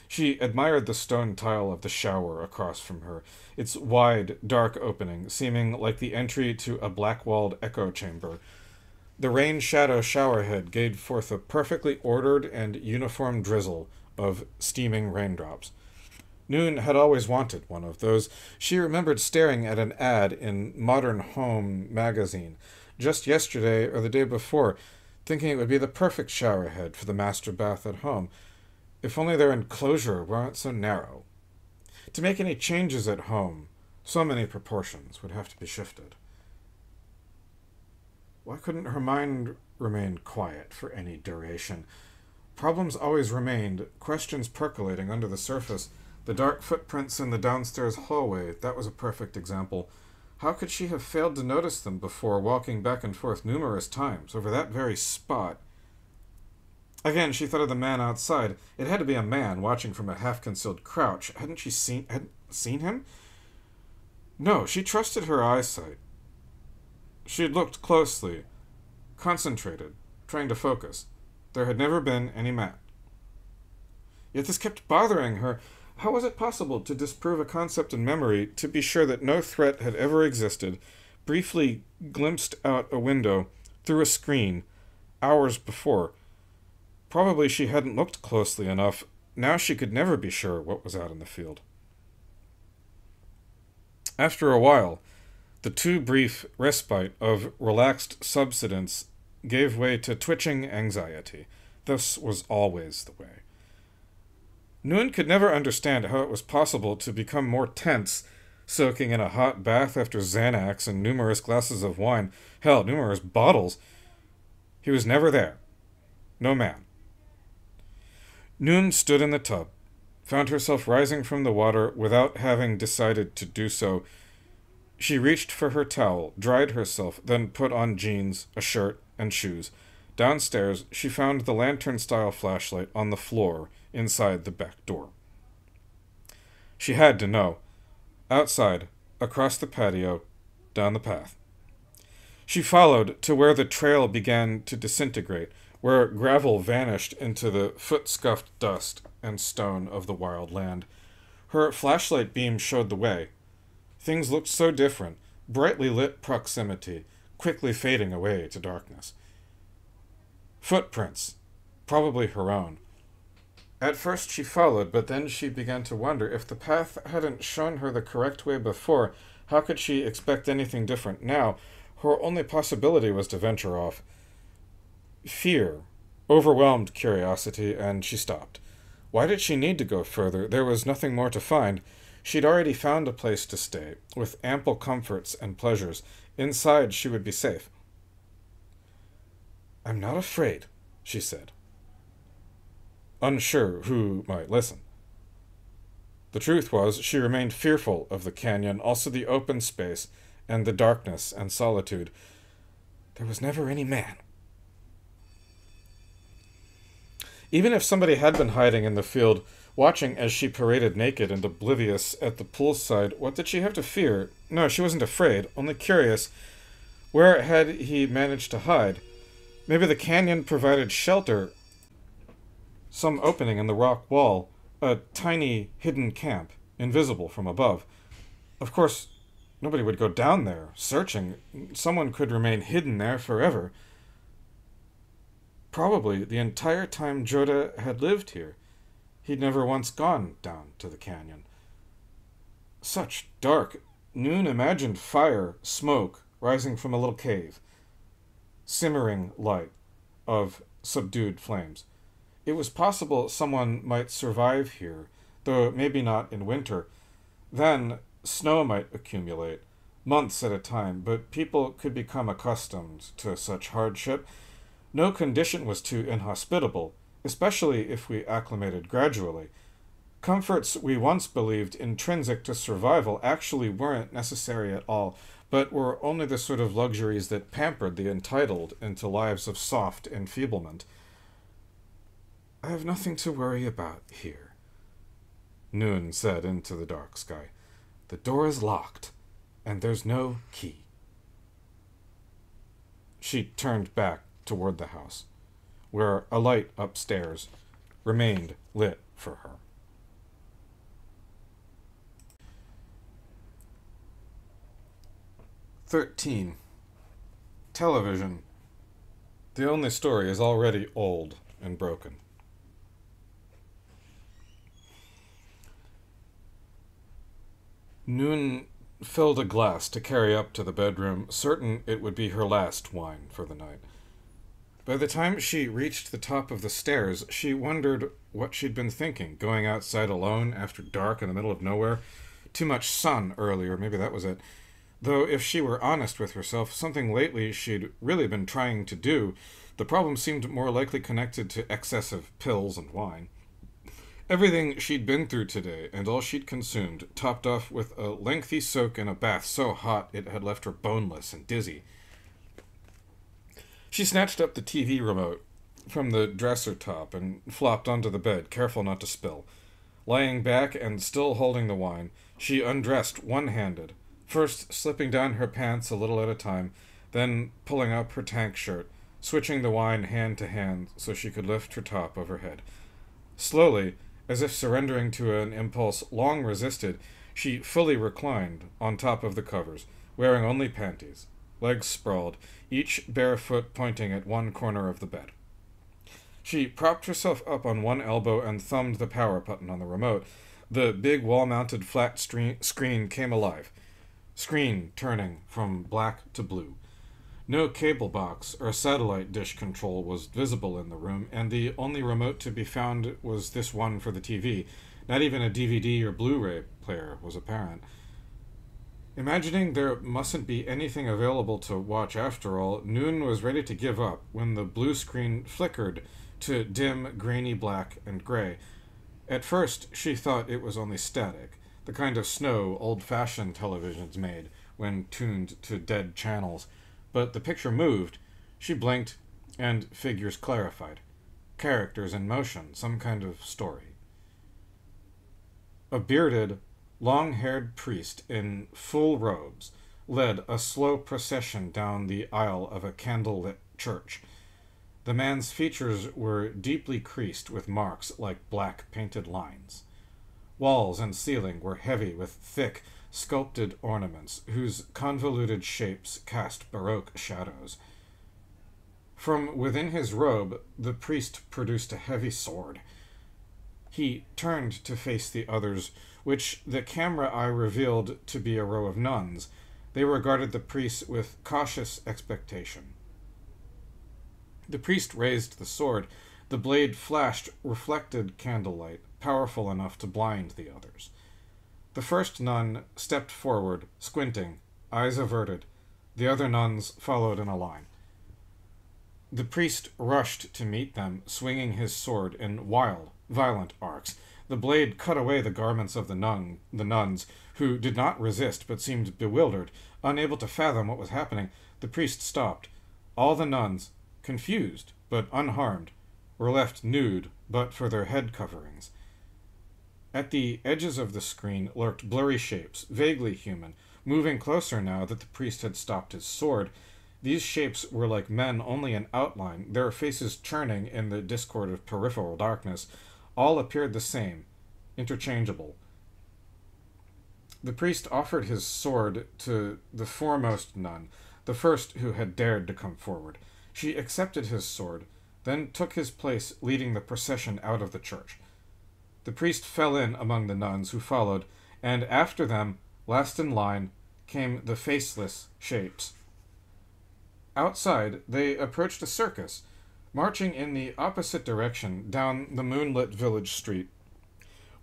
She admired the stone tile of the shower across from her, its wide, dark opening, seeming like the entry to a black-walled echo chamber. The rain-shadow showerhead gave forth a perfectly ordered and uniform drizzle of steaming raindrops. Noon had always wanted one of those. She remembered staring at an ad in Modern Home magazine just yesterday or the day before, thinking it would be the perfect showerhead for the master bath at home, if only their enclosure weren't so narrow. To make any changes at home, so many proportions would have to be shifted. Why couldn't her mind remain quiet for any duration? Problems always remained, questions percolating under the surface. The dark footprints in the downstairs hallway, that was a perfect example. How could she have failed to notice them before, walking back and forth numerous times over that very spot? Again, she thought of the man outside. It had to be a man watching from a half-concealed crouch. Hadn't she seen him? No, she trusted her eyesight. She had looked closely, concentrated, trying to focus. There had never been any man. Yet this kept bothering her. How was it possible to disprove a concept in memory, to be sure that no threat had ever existed, briefly glimpsed out a window, through a screen, hours before? Probably she hadn't looked closely enough. Now she could never be sure what was out in the field. After a while, the too brief respite of relaxed subsidence gave way to twitching anxiety. This was always the way. Noon could never understand how it was possible to become more tense, soaking in a hot bath after Xanax and numerous glasses of wine. Hell, numerous bottles. He was never there. No man. Noon stood in the tub, found herself rising from the water without having decided to do so. She reached for her towel, dried herself, then put on jeans, a shirt, and shoes. Downstairs, she found the lantern-style flashlight on the floor inside the back door. She had to know. Outside, across the patio, down the path. She followed to where the trail began to disintegrate, where gravel vanished into the foot-scuffed dust and stone of the wild land. Her flashlight beam showed the way. Things looked so different, brightly lit proximity, quickly fading away to darkness. Footprints, probably her own. At first she followed, but then she began to wonder if the path hadn't shown her the correct way before. How could she expect anything different now? Her only possibility was to venture off. Fear overwhelmed curiosity, and she stopped. Why did she need to go further? There was nothing more to find. She'd already found a place to stay, with ample comforts and pleasures. Inside she would be safe. "I'm not afraid," she said, unsure who might listen. The truth was, she remained fearful of the canyon, also the open space, and the darkness and solitude. There was never any man. Even if somebody had been hiding in the field, watching as she paraded naked and oblivious at the poolside, what did she have to fear? No, she wasn't afraid, only curious. Where had he managed to hide? Maybe the canyon provided shelter. Some opening in the rock wall, a tiny hidden camp, invisible from above. Of course, nobody would go down there, searching. Someone could remain hidden there forever. Probably the entire time Joda had lived here. He'd never once gone down to the canyon. Such dark. Noon imagined fire, smoke, rising from a little cave. Simmering light of subdued flames. It was possible someone might survive here, though maybe not in winter. Then snow might accumulate, months at a time, but people could become accustomed to such hardship. No condition was too inhospitable, especially if we acclimated gradually. Comforts we once believed intrinsic to survival actually weren't necessary at all, but were only the sort of luxuries that pampered the entitled into lives of soft enfeeblement. "I have nothing to worry about here," Noon said into the dark sky. "The door is locked, and there's no key." She turned back toward the house, where a light upstairs remained lit for her. "13. Television. The only story is already old and broken." Noon filled a glass to carry up to the bedroom, certain it would be her last wine for the night. By the time she reached the top of the stairs, she wondered what she'd been thinking, going outside alone after dark in the middle of nowhere. Too much sun earlier, maybe that was it. Though if she were honest with herself, something lately she'd really been trying to do, the problem seemed more likely connected to excessive pills and wine. Everything she'd been through today, and all she'd consumed, topped off with a lengthy soak in a bath so hot it had left her boneless and dizzy. She snatched up the TV remote from the dresser top and flopped onto the bed, careful not to spill. Lying back and still holding the wine, she undressed one-handed, first slipping down her pants a little at a time, then pulling up her tank shirt, switching the wine hand to hand so she could lift her top overhead. Slowly, as if surrendering to an impulse long resisted, she fully reclined on top of the covers, wearing only panties, legs sprawled, each bare foot pointing at one corner of the bed. She propped herself up on one elbow and thumbed the power button on the remote. The big wall-mounted flat screen came alive, screen turning from black to blue. No cable box or satellite dish control was visible in the room, and the only remote to be found was this one for the TV. Not even a DVD or Blu-ray player was apparent. Imagining there mustn't be anything available to watch after all, Noon was ready to give up when the blue screen flickered to dim, grainy black and gray. At first, she thought it was only static, the kind of snow old-fashioned televisions made when tuned to dead channels. But the picture moved. She blinked, and figures clarified. Characters in motion, some kind of story. A bearded, long-haired priest in full robes led a slow procession down the aisle of a candlelit church. The man's features were deeply creased with marks like black painted lines. Walls and ceiling were heavy with thick, sculpted ornaments whose convoluted shapes cast baroque shadows. From within his robe, the priest produced a heavy sword. He turned to face the others, which the camera eye revealed to be a row of nuns. They regarded the priest with cautious expectation. The priest raised the sword. The blade flashed reflected candlelight, powerful enough to blind the others. The first nun stepped forward, squinting, eyes averted. The other nuns followed in a line. The priest rushed to meet them, swinging his sword in wild, violent arcs. The blade cut away the garments of the nuns, who did not resist but seemed bewildered, unable to fathom what was happening. The priest stopped. All the nuns, confused but unharmed, were left nude but for their head coverings. At the edges of the screen lurked blurry shapes, vaguely human, moving closer now that the priest had stopped his sword. These shapes were like men only in outline, their faces churning in the discord of peripheral darkness. All appeared the same, interchangeable. The priest offered his sword to the foremost nun, the first who had dared to come forward. She accepted his sword, then took his place leading the procession out of the church. The priest fell in among the nuns who followed, and after them, last in line, came the faceless shapes. Outside, they approached a circus, marching in the opposite direction down the moonlit village street.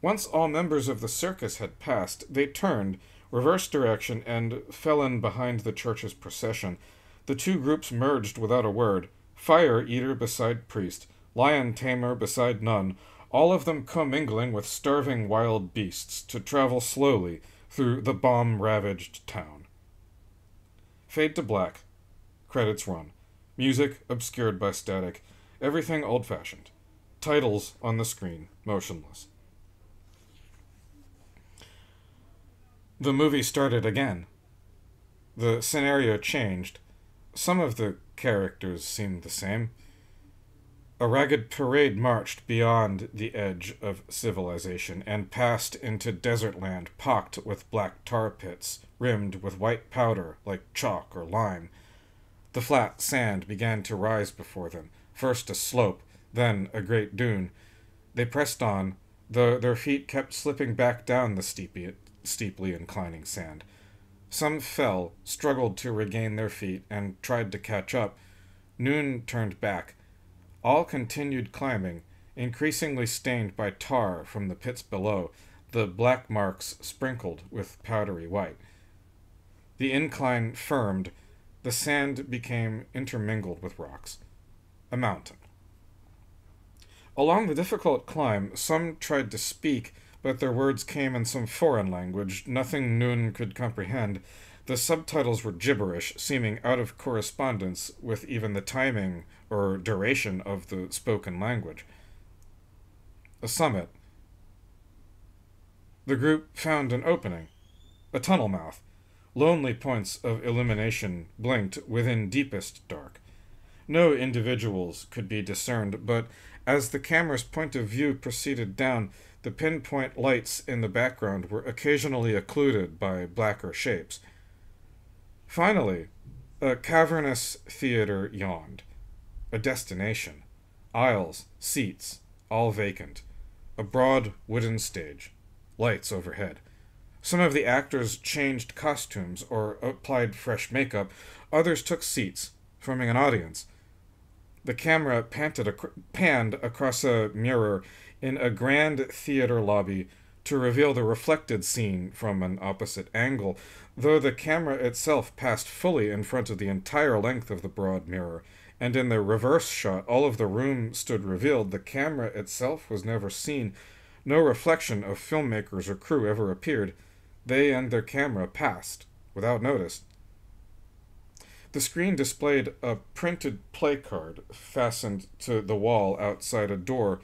Once all members of the circus had passed, they turned, reversed direction, and fell in behind the church's procession. The two groups merged without a word, fire eater beside priest, lion tamer beside nun, all of them commingling with starving wild beasts to travel slowly through the bomb-ravaged town. Fade to black. Credits run. Music obscured by static. Everything old-fashioned. Titles on the screen, motionless. The movie started again. The scenario changed. Some of the characters seemed the same. A ragged parade marched beyond the edge of civilization and passed into desert land pocked with black tar pits, rimmed with white powder like chalk or lime. The flat sand began to rise before them, first a slope, then a great dune. They pressed on, though their feet kept slipping back down the steeply inclining sand. Some fell, struggled to regain their feet, and tried to catch up. Noon turned back. All continued climbing, increasingly stained by tar from the pits below, the black marks sprinkled with powdery white. The incline firmed. The sand became intermingled with rocks. A mountain. Along the difficult climb, some tried to speak, but their words came in some foreign language, nothing Noon could comprehend. The subtitles were gibberish, seeming out of correspondence with even the timing or duration of the spoken language. A summit. The group found an opening, a tunnel mouth. Lonely points of illumination blinked within deepest dark. No individuals could be discerned, but as the camera's point of view proceeded down, the pinpoint lights in the background were occasionally occluded by blacker shapes. Finally, a cavernous theater yawned. A destination. Aisles, seats, all vacant. A broad wooden stage. Lights overhead. Some of the actors changed costumes or applied fresh makeup. Others took seats, forming an audience. The camera panned across a mirror in a grand theater lobby to reveal the reflected scene from an opposite angle, though the camera itself passed fully in front of the entire length of the broad mirror, and in the reverse shot all of the room stood revealed. The camera itself was never seen. No reflection of filmmakers or crew ever appeared. They and their camera passed, without notice. The screen displayed a printed play card fastened to the wall outside a door.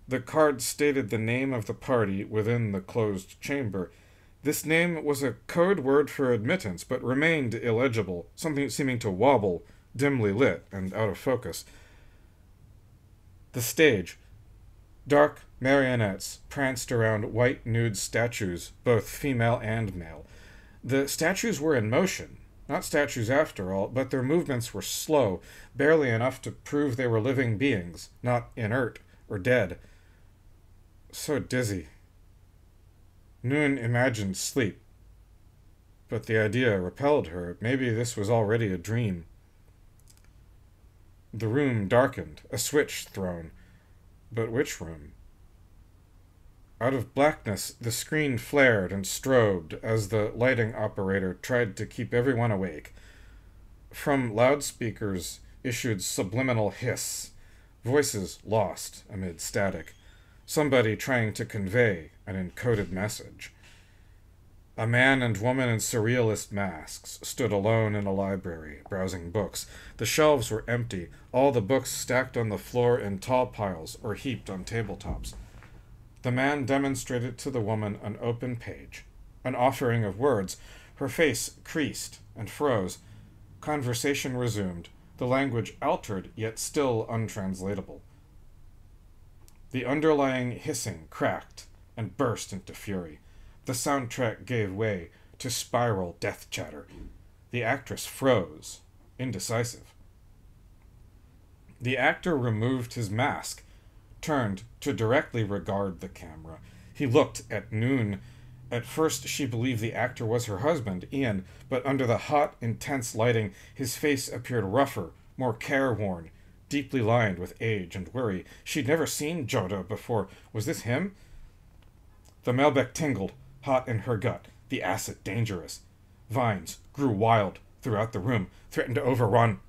The card stated the name of the party within the closed chamber. This name was a code word for admittance, but remained illegible, something seeming to wobble, dimly lit and out of focus. The stage. Dark marionettes pranced around white nude statues, both female and male. The statues were in motion, not statues after all, but their movements were slow, barely enough to prove they were living beings, not inert or dead. So dizzy. Noon imagined sleep, but the idea repelled her. Maybe this was already a dream. The room darkened, a switch thrown. But which room? Out of blackness, the screen flared and strobed as the lighting operator tried to keep everyone awake. From loudspeakers issued subliminal hiss, voices lost amid static, somebody trying to convey an encoded message. A man and woman in surrealist masks stood alone in a library, browsing books. The shelves were empty, all the books stacked on the floor in tall piles or heaped on tabletops. The man demonstrated to the woman an open page, an offering of words. Her face creased and froze. Conversation resumed, the language altered yet still untranslatable. The underlying hissing cracked and burst into fury. The soundtrack gave way to spiral death chatter. The actress froze, indecisive. The actor removed his mask, turned to directly regard the camera. He looked at Noon. At first she believed the actor was her husband, Ian, but under the hot, intense lighting, his face appeared rougher, more careworn, deeply lined with age and worry. She'd never seen Joda before. Was this him? The Melbeck tingled, hot in her gut, the acid dangerous. Vines grew wild throughout the room, threatened to overrun